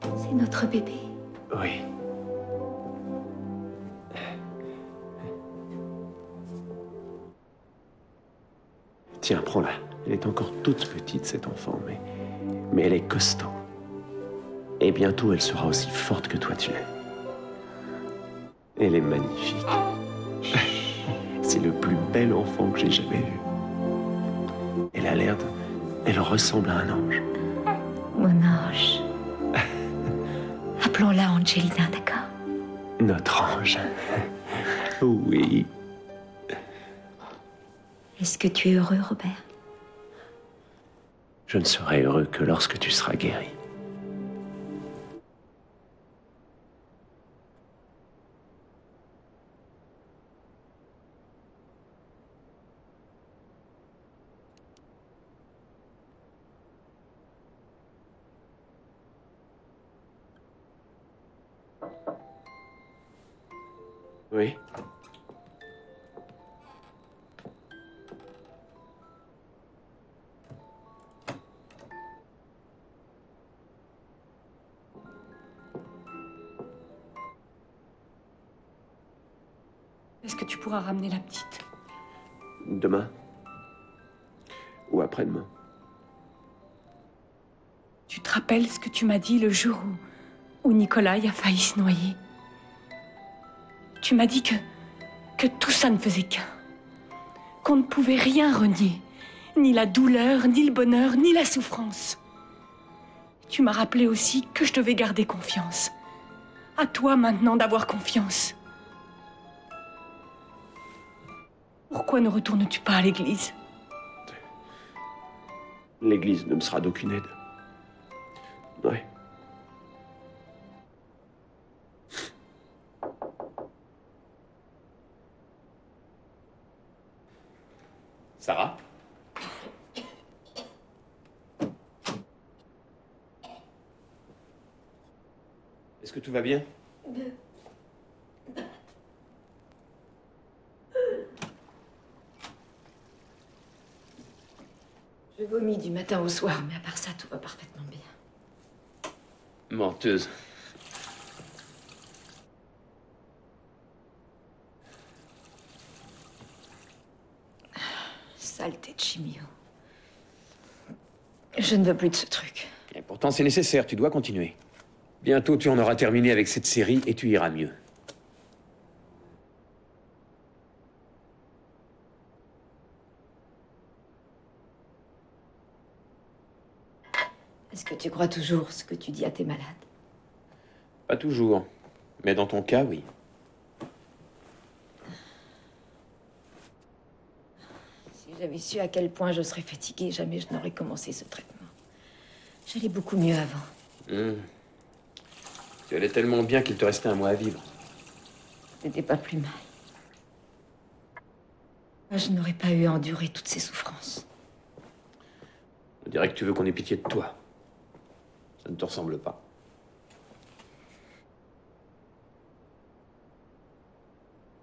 C'est notre bébé. Oui. Tiens, prends-la. Elle est encore toute petite, cette enfant, mais elle est costaud. Et bientôt, elle sera aussi forte que toi, tu l'es. Elle est magnifique. C'est le plus bel enfant que j'ai jamais vu. Elle Elle a l'air de... Elle ressemble à un ange. Mon ange. Appelons-la Angelina, d'accord? Notre ange. Oui. Est-ce que tu es heureux, Robert? Je ne serai heureux que lorsque tu seras guéri. Oui. Est-ce que tu pourras ramener la petite? Demain. Ou après-demain. Tu te rappelles ce que tu m'as dit le jour où Nikolai a failli se noyer? Tu m'as dit que tout ça ne faisait qu'un. Qu'on ne pouvait rien renier. Ni la douleur, ni le bonheur, ni la souffrance. Tu m'as rappelé aussi que je devais garder confiance. À toi maintenant d'avoir confiance. Pourquoi ne retournes-tu pas à l'église? L'église ne me sera d'aucune aide. Oui. Sarah? Est-ce que tout va bien? Je vomis du matin au soir, mais à part ça, tout va parfaitement bien. Menteuse. Saleté de chimio. Je ne veux plus de ce truc. Et pourtant, c'est nécessaire, tu dois continuer. Bientôt, tu en auras terminé avec cette série et tu iras mieux. Est-ce que tu crois toujours ce que tu dis à tes malades? Pas toujours, mais dans ton cas, oui. Si j'avais su à quel point je serais fatiguée, jamais je n'aurais commencé ce traitement. J'allais beaucoup mieux avant. Tu allais tellement bien qu'il te restait un mois à vivre. C'était pas plus mal. Je n'aurais pas eu à endurer toutes ces souffrances. On dirait que tu veux qu'on ait pitié de toi. Ça ne te ressemble pas.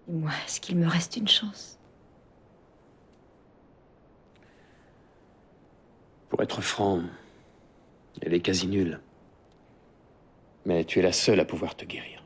Dis-moi, est-ce qu'il me reste une chance? Pour être franc, elle est quasi nulle. Mais tu es la seule à pouvoir te guérir.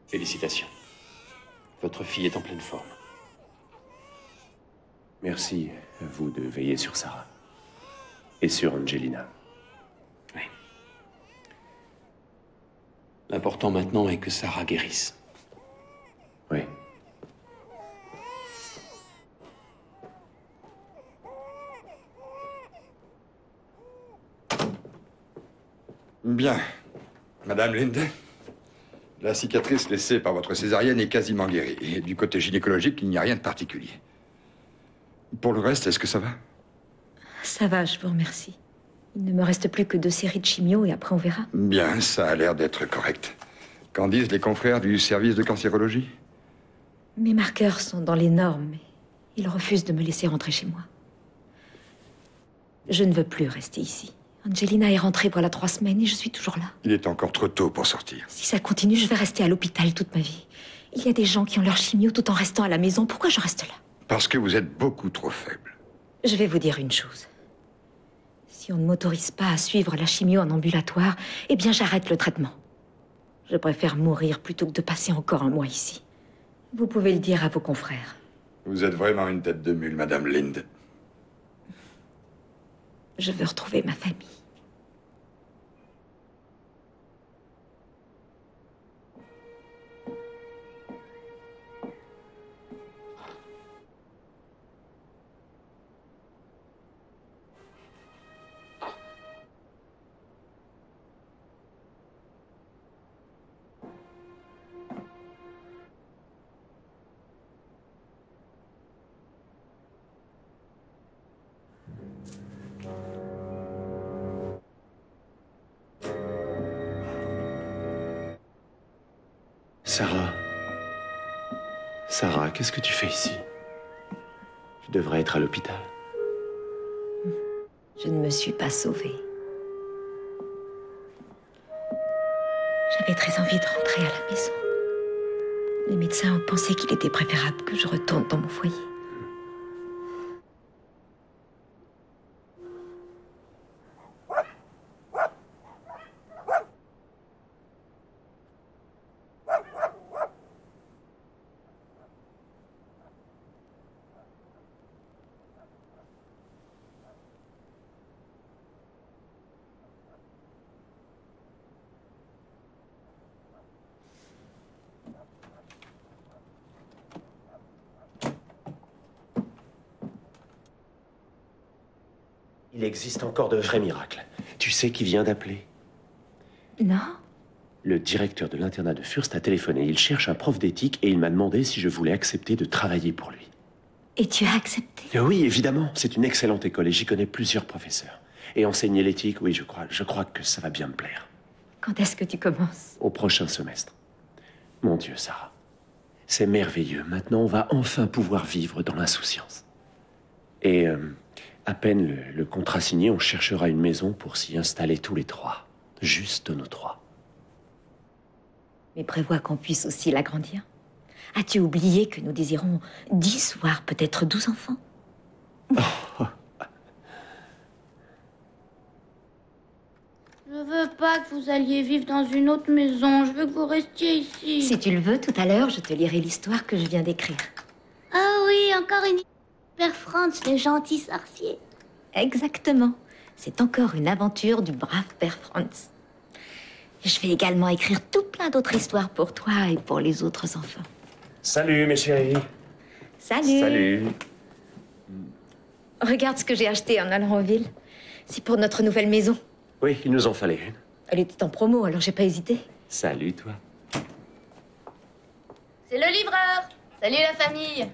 Félicitations. Votre fille est en pleine forme. Merci à vous de veiller sur Sarah. Et sur Angelina. Oui. L'important maintenant est que Sarah guérisse. Oui. Bien. Madame Linde, la cicatrice laissée par votre césarienne est quasiment guérie. Et du côté gynécologique, il n'y a rien de particulier. Pour le reste, est-ce que ça va? Ça va, je vous remercie. Il ne me reste plus que 2 séries de chimio et après on verra. Bien, ça a l'air d'être correct. Qu'en disent les confrères du service de cancérologie? Mes marqueurs sont dans les normes Il refuse de me laisser rentrer chez moi. Je ne veux plus rester ici. Angelina est rentrée voilà 3 semaines et je suis toujours là. Il est encore trop tôt pour sortir. Si ça continue, je vais rester à l'hôpital toute ma vie. Il y a des gens qui ont leur chimio tout en restant à la maison. Pourquoi je reste là? Parce que vous êtes beaucoup trop faible. Je vais vous dire une chose. Si on ne m'autorise pas à suivre la chimio en ambulatoire, eh bien j'arrête le traitement. Je préfère mourir plutôt que de passer encore un mois ici. Vous pouvez le dire à vos confrères. Vous êtes vraiment une tête de mule, Madame Lind. Je veux retrouver ma famille. Sarah. Sarah, qu'est-ce que tu fais ici? Tu devrais être à l'hôpital. Je ne me suis pas sauvée. J'avais très envie de rentrer à la maison. Les médecins ont pensé qu'il était préférable que je retourne dans mon foyer. Il existe encore de vrais miracles. Tu sais qui vient d'appeler? Non. Le directeur de l'internat de Fürst a téléphoné. Il cherche un prof d'éthique et il m'a demandé si je voulais accepter de travailler pour lui. Et tu as accepté? Oui, évidemment. C'est une excellente école et j'y connais plusieurs professeurs. Et enseigner l'éthique, oui, je crois que ça va bien me plaire. Quand est-ce que tu commences? Au prochain semestre. Mon Dieu, Sarah. C'est merveilleux. Maintenant, on va enfin pouvoir vivre dans l'insouciance. Et à peine le contrat signé, on cherchera une maison pour s'y installer tous les 3. Juste nous 3. Mais prévois qu'on puisse aussi l'agrandir. As-tu oublié que nous désirons 10, voire peut-être 12 enfants? Je veux pas que vous alliez vivre dans une autre maison. Je veux que vous restiez ici. Si tu le veux, tout à l'heure, je te lirai l'histoire que je viens d'écrire. Ah oui, encore une... Père Franz, le gentil sorcier. Exactement. C'est encore une aventure du brave Père Franz. Et je vais également écrire tout plein d'autres histoires pour toi et pour les autres enfants. Salut, mes chéris. Salut. Salut. Regarde ce que j'ai acheté en allant en ville. C'est pour notre nouvelle maison. Oui, il nous en fallait une. Elle était en promo, alors j'ai pas hésité. Salut, toi. C'est le livreur. Salut la famille.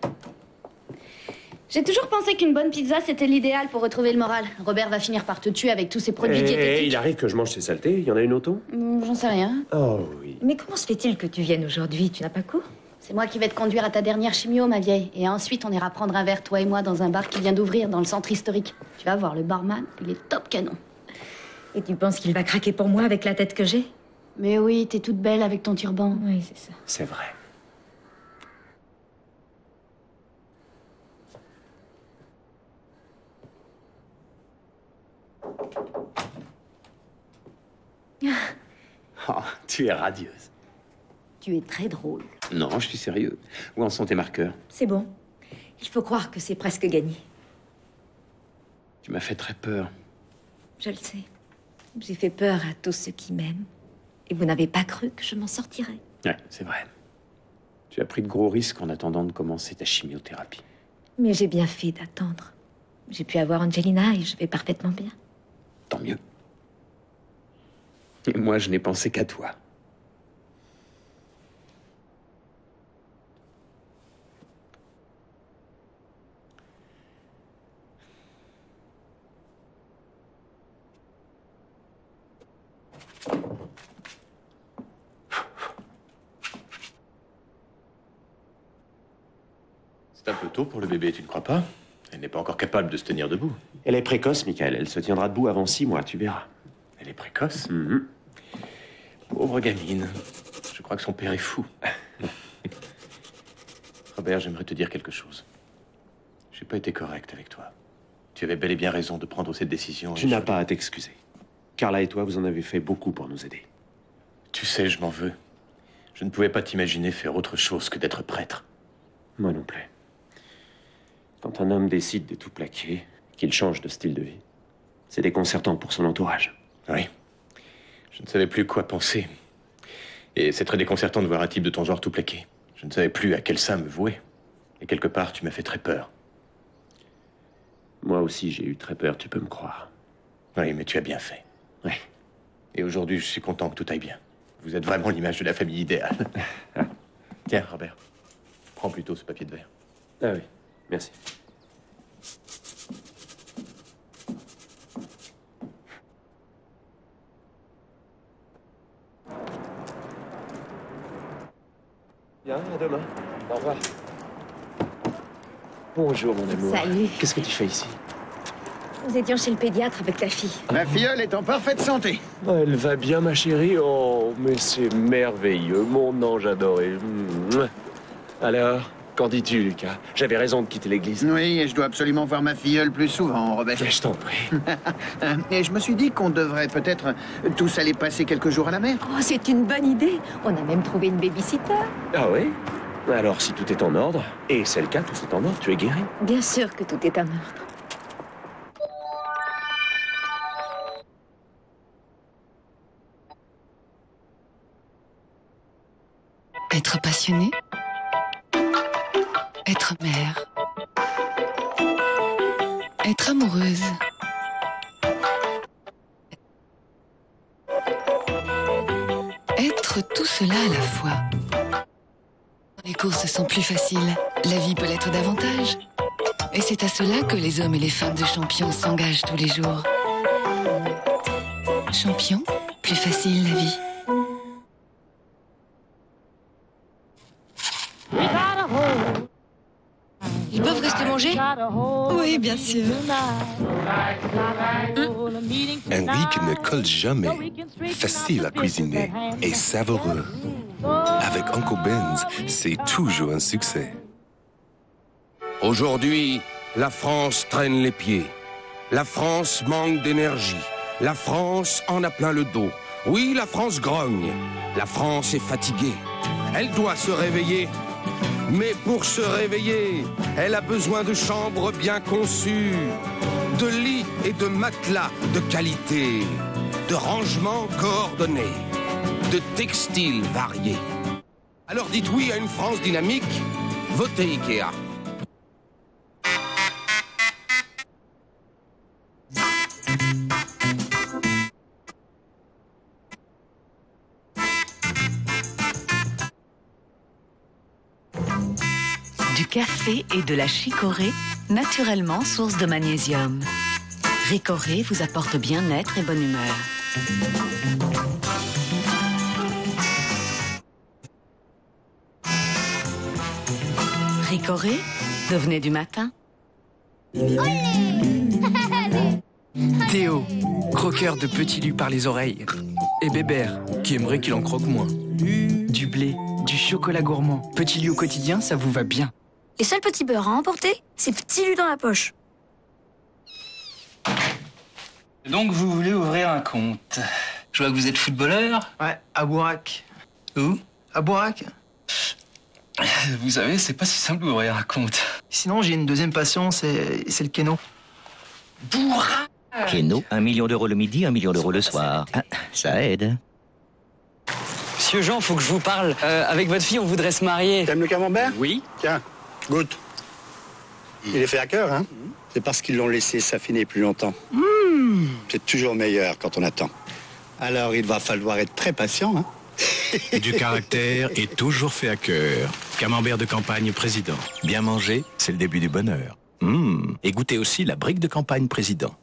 J'ai toujours pensé qu'une bonne pizza, c'était l'idéal pour retrouver le moral. Robert va finir par te tuer avec tous ses produits diététiques. Il arrive que je mange ces saletés. Il y en a une au thon? J'en sais rien. Oh oui. Mais comment se fait-il que tu viennes aujourd'hui? Tu n'as pas cours? C'est moi qui vais te conduire à ta dernière chimio, ma vieille. Et ensuite, on ira prendre un verre, toi et moi, dans un bar qui vient d'ouvrir dans le centre historique. Tu vas voir, le barman, il est top canon. Et tu penses qu'il va craquer pour moi avec la tête que j'ai? Mais oui, t'es toute belle avec ton turban. Oui, c'est ça. C'est vrai. Oh, tu es radieuse. Tu es très drôle. Non, je suis sérieux. Où en sont tes marqueurs? C'est bon. Il faut croire que c'est presque gagné. Tu m'as fait très peur. Je le sais. J'ai fait peur à tous ceux qui m'aiment. Et vous n'avez pas cru que je m'en sortirais. Ouais, c'est vrai. Tu as pris de gros risques en attendant de commencer ta chimiothérapie. Mais j'ai bien fait d'attendre. J'ai pu avoir Angelina et je vais parfaitement bien. Tant mieux. Et moi, je n'ai pensé qu'à toi. C'est un peu tôt pour le bébé, tu ne crois pas? Elle n'est pas encore capable de se tenir debout. Elle est précoce, Michael. Elle se tiendra debout avant 6 mois, tu verras. Elle est précoce? Pauvre gamine. Je crois que son père est fou. Robert, j'aimerais te dire quelque chose. J'ai pas été correct avec toi. Tu avais bel et bien raison de prendre cette décision. Tu n'as pas à t'excuser. Carla et toi, vous en avez fait beaucoup pour nous aider. Tu sais, je m'en veux. Je ne pouvais pas t'imaginer faire autre chose que d'être prêtre. Moi non plus. Quand un homme décide de tout plaquer, qu'il change de style de vie, c'est déconcertant pour son entourage. Oui. Je ne savais plus quoi penser. Et c'est très déconcertant de voir un type de ton genre tout plaquer. Je ne savais plus à quel saint me vouer. Et quelque part, tu m'as fait très peur. Moi aussi, j'ai eu très peur, tu peux me croire. Oui, mais tu as bien fait. Oui. Et aujourd'hui, je suis content que tout aille bien. Vous êtes vraiment l'image de la famille idéale. Tiens, Robert, prends plutôt ce papier de verre. Ah oui, merci. Bien, à demain. Au revoir. Bonjour, mon amour. Salut. Qu'est-ce que tu fais ici? Nous étions chez le pédiatre avec ta fille. Ma filleule est en parfaite santé. Elle va bien, ma chérie. Oh, mais c'est merveilleux, mon ange adoré. Alors, qu'en dis-tu, Lucas? J'avais raison de quitter l'église. Oui, et je dois absolument voir ma filleule plus souvent, Robert. Je t'en prie. Et je me suis dit qu'on devrait peut-être tous aller passer quelques jours à la mer. Oh, c'est une bonne idée. On a même trouvé une babysitter. Ah oui? Alors, si tout est en ordre, et c'est le cas, tout est en ordre, tu es guéri. Bien sûr que tout est en ordre. Être passionnée, être mère, être amoureuse, être tout cela à la fois. Les courses sont plus faciles, la vie peut l'être davantage. Et c'est à cela que les hommes et les femmes de Champion s'engagent tous les jours. Champion, plus facile la vie. Ils peuvent rester manger? Oui, bien sûr. Un riz qui ne colle jamais, facile à cuisiner et savoureux. Avec Uncle Ben's, c'est toujours un succès. Aujourd'hui, la France traîne les pieds. La France manque d'énergie. La France en a plein le dos. Oui, la France grogne. La France est fatiguée. Elle doit se réveiller. Mais pour se réveiller, elle a besoin de chambres bien conçues, de lits et de matelas de qualité, de rangements coordonnés, de textiles variés. Alors dites oui à une France dynamique, votez Ikea. Du café et de la chicorée, naturellement source de magnésium. Ricoré vous apporte bien-être et bonne humeur. Ricoré, devenez du matin. Théo, croqueur de petits lus par les oreilles. Et Bébert, qui aimerait qu'il en croque moins. Du blé, du chocolat gourmand. Petit lu au quotidien, ça vous va bien. Les seuls petits beurres à emporter, c'est petit lu dans la poche. Donc vous voulez ouvrir un compte. Je vois que vous êtes footballeur. Ouais, à Bourac. Où? À Bourac. Vous savez, c'est pas si simple d'ouvrir un compte. Sinon, j'ai une deuxième passion, c'est le kéno. Bourac! Kéno, 1 million d'euros le midi, 1 million d'euros le soir. Ah, ça aide. Monsieur Jean, faut que je vous parle. Avec votre fille, on voudrait se marier. T'aimes le camembert? Oui. Tiens, goûte. Il est fait à cœur, hein? C'est parce qu'ils l'ont laissé s'affiner plus longtemps. C'est toujours meilleur quand on attend. Alors, il va falloir être très patient, hein? Du caractère et toujours fait à cœur. Camembert de campagne président. Bien manger, c'est le début du bonheur. Et goûtez aussi la brique de campagne président.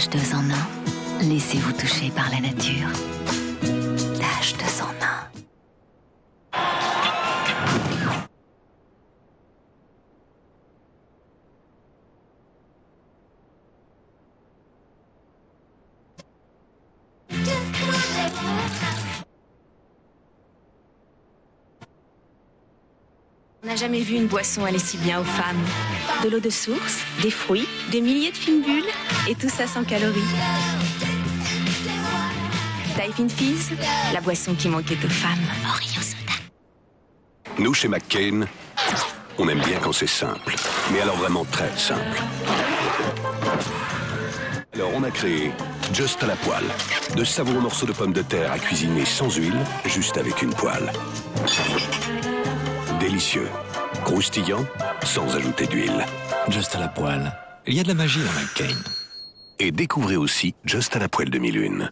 H2 en 1. Laissez-vous toucher par la nature. H2 en 1. On n'a jamais vu une boisson aller si bien aux femmes. De l'eau de source, des fruits, des milliers de fines bulles, et tout ça sans calories. Typhine Fizz, la boisson qui manquait aux femmes. Oreo soda. Nous, chez McCain, on aime bien quand c'est simple. Mais alors vraiment très simple. Alors on a créé Just à la poêle. De savoureux morceaux de pommes de terre à cuisiner sans huile, juste avec une poêle. Délicieux, croustillant, sans ajouter d'huile. Just à la poêle. Il y a de la magie dans McCain. Et découvrez aussi Just à la poêle 2001.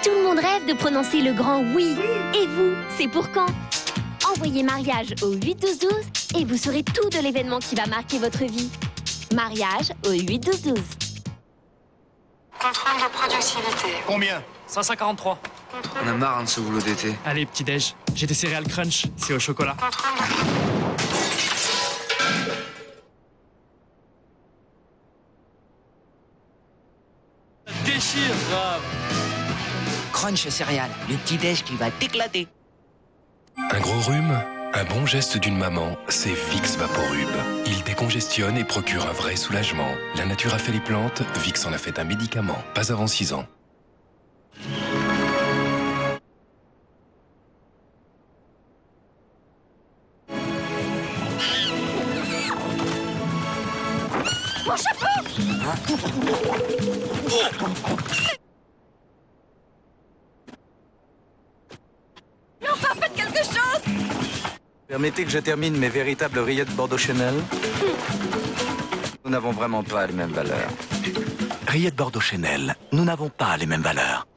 Tout le monde rêve de prononcer le grand oui. Et vous, c'est pour quand? Envoyez mariage au 8-12-12 et vous saurez tout de l'événement qui va marquer votre vie. Mariage au 8-12-12. Contrôle de productivité. Combien? 153. On a marre de ce boulot d'été. Allez, petit-déj. J'ai des céréales crunch. C'est au chocolat. Déchire, grave. Crunch céréales, le petit-déj qui va t'éclater. Un gros rhume? Un bon geste d'une maman, c'est Vicks Vaporub. Il décongestionne et procure un vrai soulagement. La nature a fait les plantes, Vicks en a fait un médicament. Pas avant 6 ans. Mon chapeau! Mais enfin, faites quelque chose! Permettez que je termine mes véritables rillettes Bordeaux Chanel. Nous n'avons vraiment pas les mêmes valeurs. Rillettes Bordeaux Chanel, nous n'avons pas les mêmes valeurs.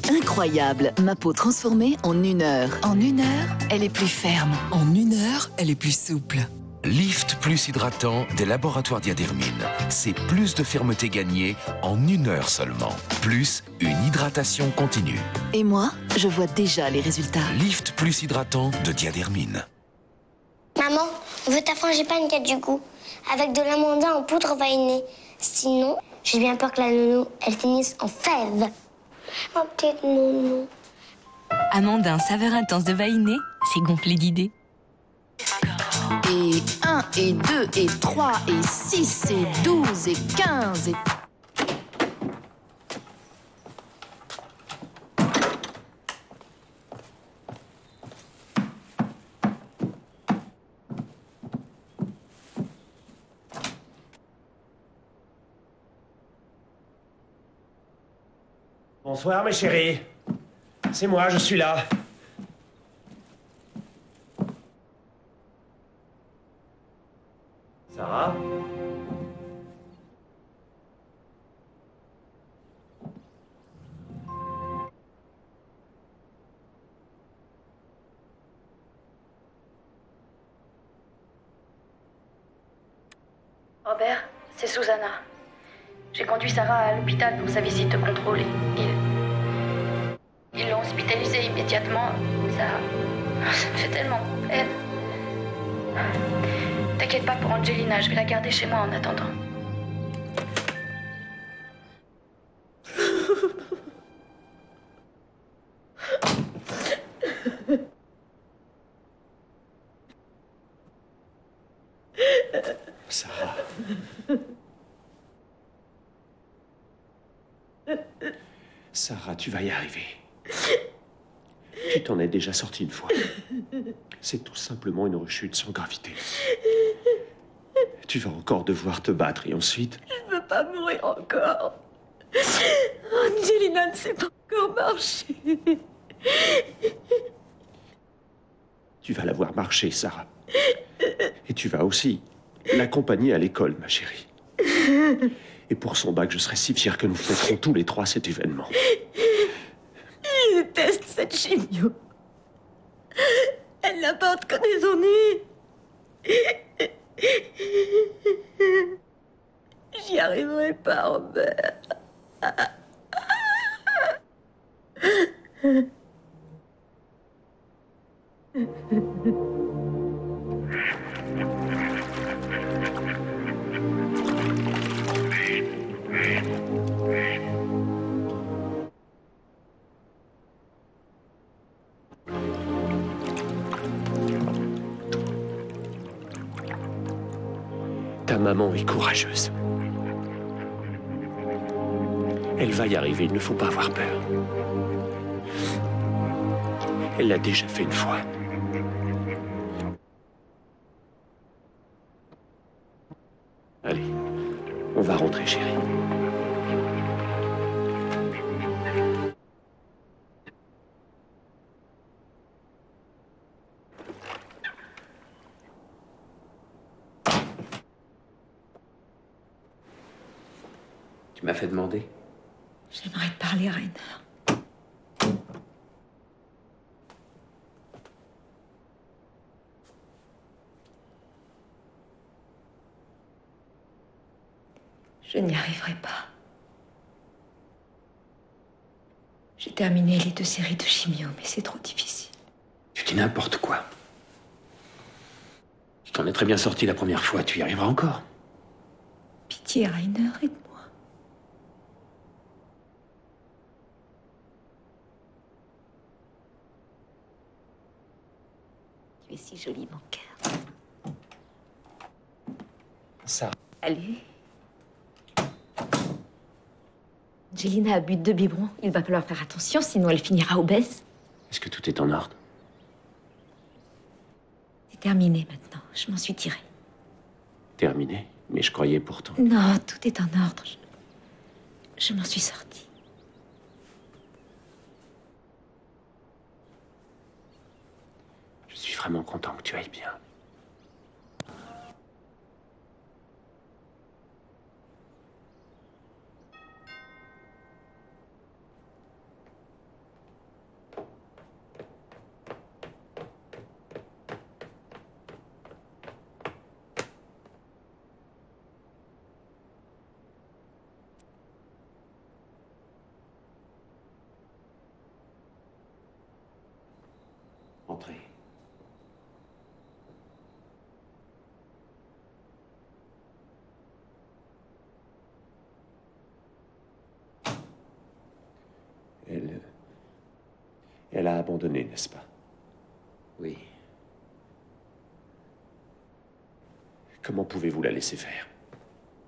Incroyable, ma peau transformée en 1 heure. En 1 heure, elle est plus ferme. En 1 heure, elle est plus souple. Lift plus hydratant des laboratoires Diadermine. C'est plus de fermeté gagnée en 1 heure seulement. Plus une hydratation continue. Et moi, je vois déjà les résultats. Lift plus hydratant de Diadermine. Maman, on veut ta frangipane qui a du goût, avec de l'amandin en poudre vanillée. Sinon, j'ai bien peur que la nounou, elle finisse en fève. Ma petite nounou. Amandin, saveur intense de vanillée, c'est gonflé d'idées. Et 1, et 2, et 3, et 6, et 12, et 15, et... Bonsoir, mes chéris. C'est moi, je suis là. Sarah? Robert, c'est Susanna. J'ai conduit Sarah à l'hôpital pour sa visite de contrôle. Ils l'ont hospitalisée immédiatement. Ça me fait tellement peine. T'inquiète pas pour Angelina, je vais la garder chez moi en attendant. Sarah. Sarah, tu vas y arriver. Tu t'en es déjà sortie une fois. C'est tout simplement une rechute sans gravité. Tu vas encore devoir te battre et ensuite... Je veux pas mourir encore. Angelina ne sait pas encore marcher. Tu vas la voir marcher, Sarah. Et tu vas aussi l'accompagner à l'école, ma chérie. Et pour son bac, je serai si fier que nous fêterons tous les 3 cet événement. Je déteste cette chimio. Elle n'apporte que des ennuis. J'y arriverai pas, Robert. Ta maman est courageuse. Elle va y arriver, il ne faut pas avoir peur. Elle l'a déjà fait une fois. Allez, on va rentrer, chérie. Tu m'as fait demander. J'aimerais te parler, Rainer. Je n'y arriverai pas. J'ai terminé les 2 séries de chimio, mais c'est trop difficile. Tu dis n'importe quoi. Tu t'en es très bien sorti la première fois, tu y arriveras encore. Pitié, Rainer, aide-moi. Tu es si joli, mon cœur. Ça. Allez. Angelina a bu 2 biberons. Il va falloir faire attention, sinon elle finira obèse. Est-ce que tout est en ordre? C'est terminé maintenant. Je m'en suis tirée. Terminé? Mais je croyais pourtant. Non, tout est en ordre. Je m'en suis sortie. Je suis vraiment content que tu ailles bien. Entrez. Elle a abandonné, n'est-ce pas? Oui. Comment pouvez-vous la laisser faire?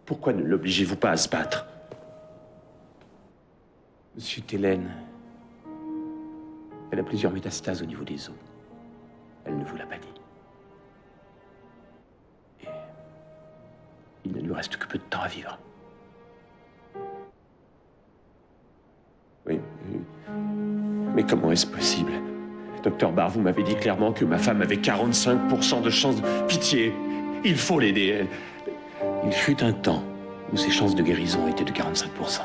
Pourquoi ne l'obligez-vous pas à se battre? Monsieur Télène, elle a plusieurs métastases au niveau des os. Elle ne vous l'a pas dit. Et il ne lui reste que peu de temps à vivre. Oui, mais comment est-ce possible? Docteur Barr, vous m'avez dit clairement que ma femme avait 45% de chance de... Pitié, il faut l'aider. Il fut un temps où ses chances de guérison étaient de 45%.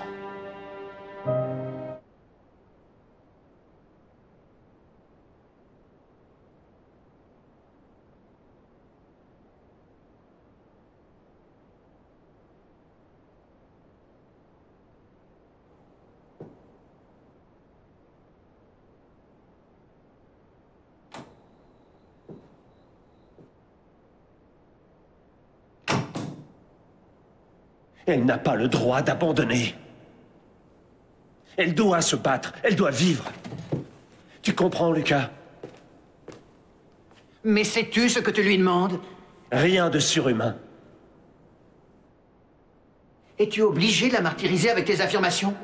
Elle n'a pas le droit d'abandonner. Elle doit se battre, elle doit vivre. Tu comprends, Lucas? Mais sais-tu ce que tu lui demandes? Rien de surhumain. Es-tu obligé de la martyriser avec tes affirmations?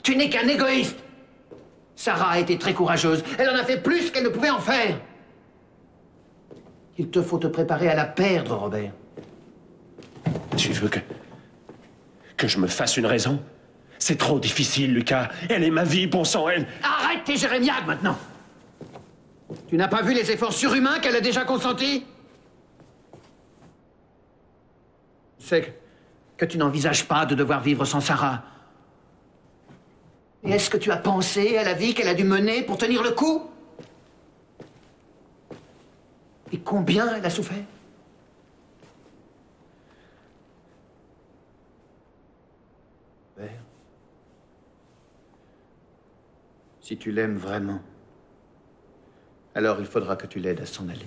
Tu n'es qu'un égoïste. Sarah a été très courageuse. Elle en a fait plus qu'elle ne pouvait en faire. Il te faut te préparer à la perdre, Robert. Tu veux que je me fasse une raison? C'est trop difficile, Lucas. Elle est ma vie, bon sang, elle... Arrête tes jérémiades, maintenant! Tu n'as pas vu les efforts surhumains qu'elle a déjà consentis? C'est que tu n'envisages pas de devoir vivre sans Sarah. Et est-ce que tu as pensé à la vie qu'elle a dû mener pour tenir le coup? Et combien elle a souffert? Robert, si tu l'aimes vraiment, alors il faudra que tu l'aides à s'en aller.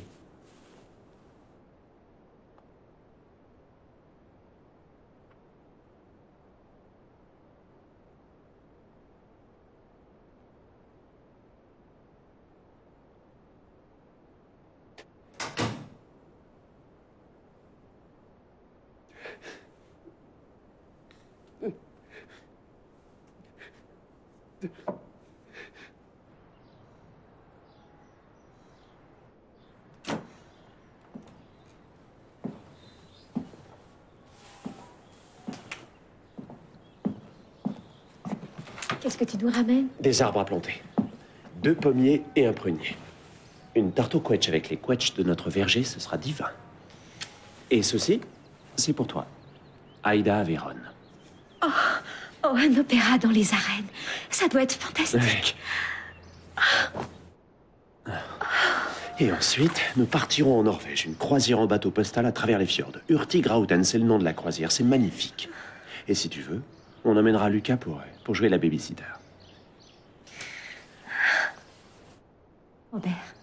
Qu'est-ce que tu nous ramènes? Des arbres à planter. 2 pommiers et un prunier. Une tarte au quetch avec les quetchs de notre verger, ce sera divin. Et ceci, c'est pour toi. Aïda à Vérone. Oh, un opéra dans les arènes. Ça doit être fantastique. Et ensuite, nous partirons en Norvège. Une croisière en bateau postal à travers les fjords. Hurtigruten, c'est le nom de la croisière. C'est magnifique. Et si tu veux, on emmènera Lucas pour jouer la babysitter. Robert,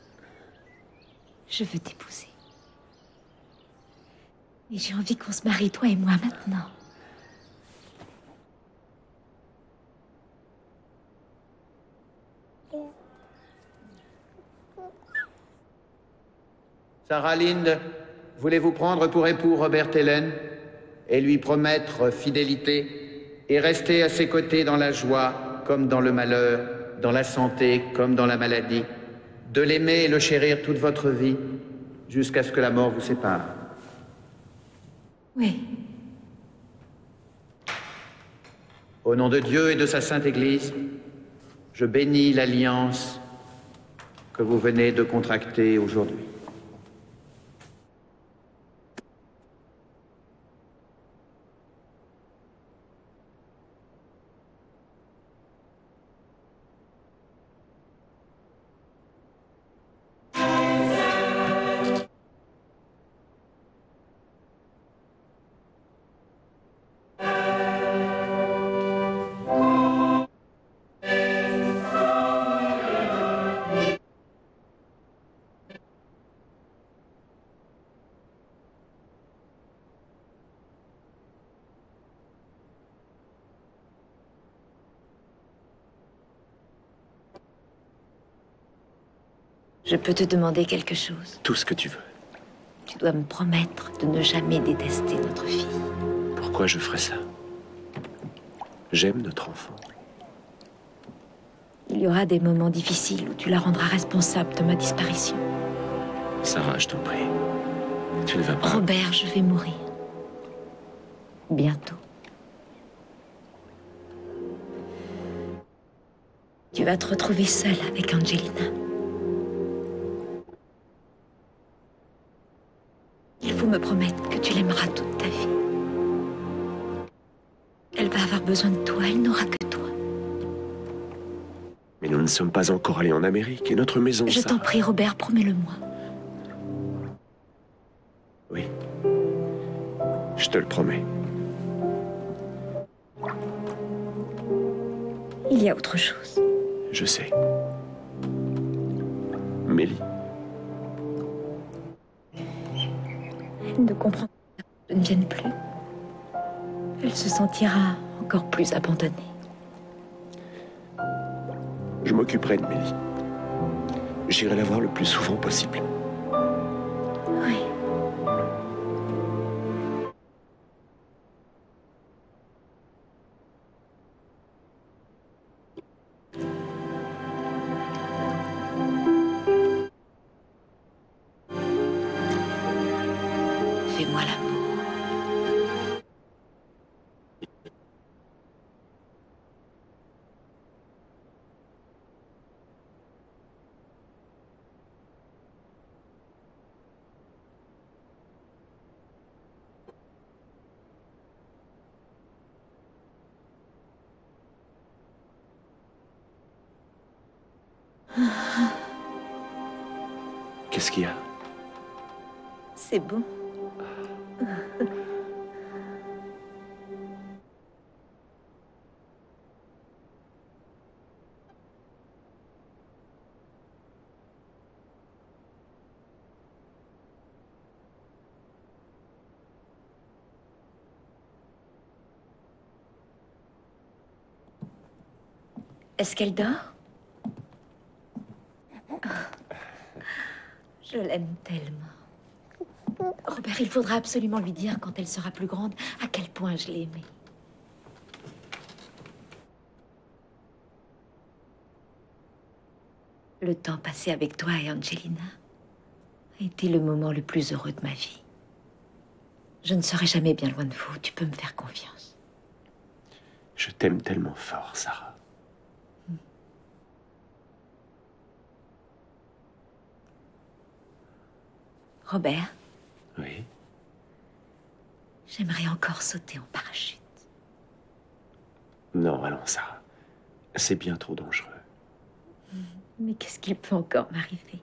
je veux t'épouser. Et j'ai envie qu'on se marie, toi et moi, maintenant. Sarah Linde, voulez-vous prendre pour époux Robert Hélène et lui promettre fidélité et rester à ses côtés dans la joie comme dans le malheur, dans la santé comme dans la maladie, de l'aimer et le chérir toute votre vie jusqu'à ce que la mort vous sépare? Oui. Au nom de Dieu et de sa sainte Église, je bénis l'alliance que vous venez de contracter aujourd'hui. Je peux te demander quelque chose? Tout ce que tu veux. Tu dois me promettre de ne jamais détester notre fille. Pourquoi je ferais ça? J'aime notre enfant. Il y aura des moments difficiles où tu la rendras responsable de ma disparition. Sarah, je t'en prie. Tu ne vas pas... Robert, je vais mourir. Bientôt. Tu vas te retrouver seule avec Angelina. Il faut me promettre que tu l'aimeras toute ta vie. Elle va avoir besoin de toi, elle n'aura que toi. Mais nous ne sommes pas encore allés en Amérique et notre maison... Je t'en prie, Robert, promets-le-moi. Oui. Je te le promets. Il y a autre chose. Je sais. Mélie. Elle ne comprend pas que je ne vienne plus. Elle se sentira encore plus abandonnée. Je m'occuperai de Mélie. J'irai la voir le plus souvent possible. Oui. Fais-moi l'amour. Qu'est-ce qu'il y a? C'est bon. Est-ce qu'elle dort? Je l'aime tellement. Robert, il faudra absolument lui dire, quand elle sera plus grande, à quel point je l'ai aimée. Le temps passé avec toi et Angelina a été le moment le plus heureux de ma vie. Je ne serai jamais bien loin de vous, tu peux me faire confiance. Je t'aime tellement fort, Sarah. Robert? Oui? J'aimerais encore sauter en parachute. Non, allons, Sarah. C'est bien trop dangereux. Mais qu'est-ce qu'il peut encore m'arriver?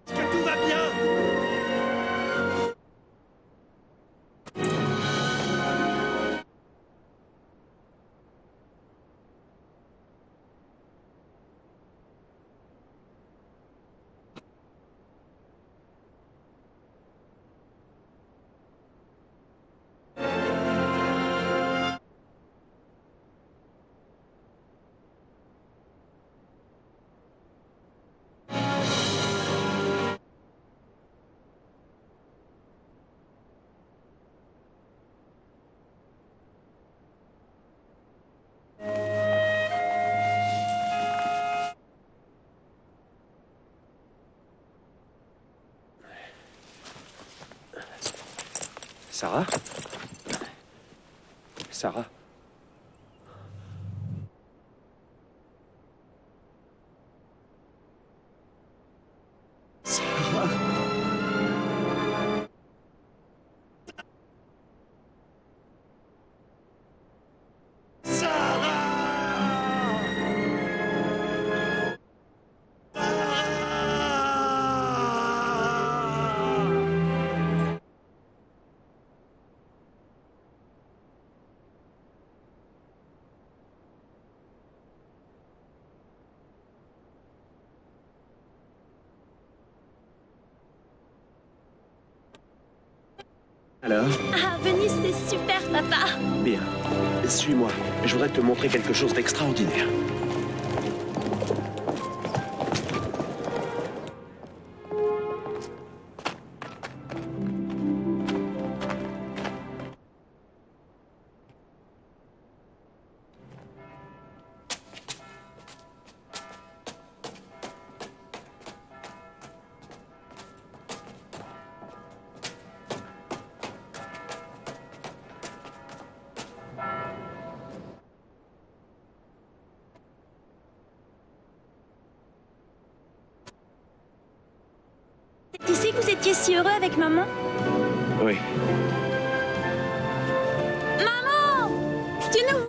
Tout va bien. Sarah? Sarah? Alors? Ah, Venise, c'est super, papa. Bien. Suis-moi. Je voudrais te montrer quelque chose d'extraordinaire. C'est ici que vous étiez si heureux avec maman? Oui. Maman! Tu nous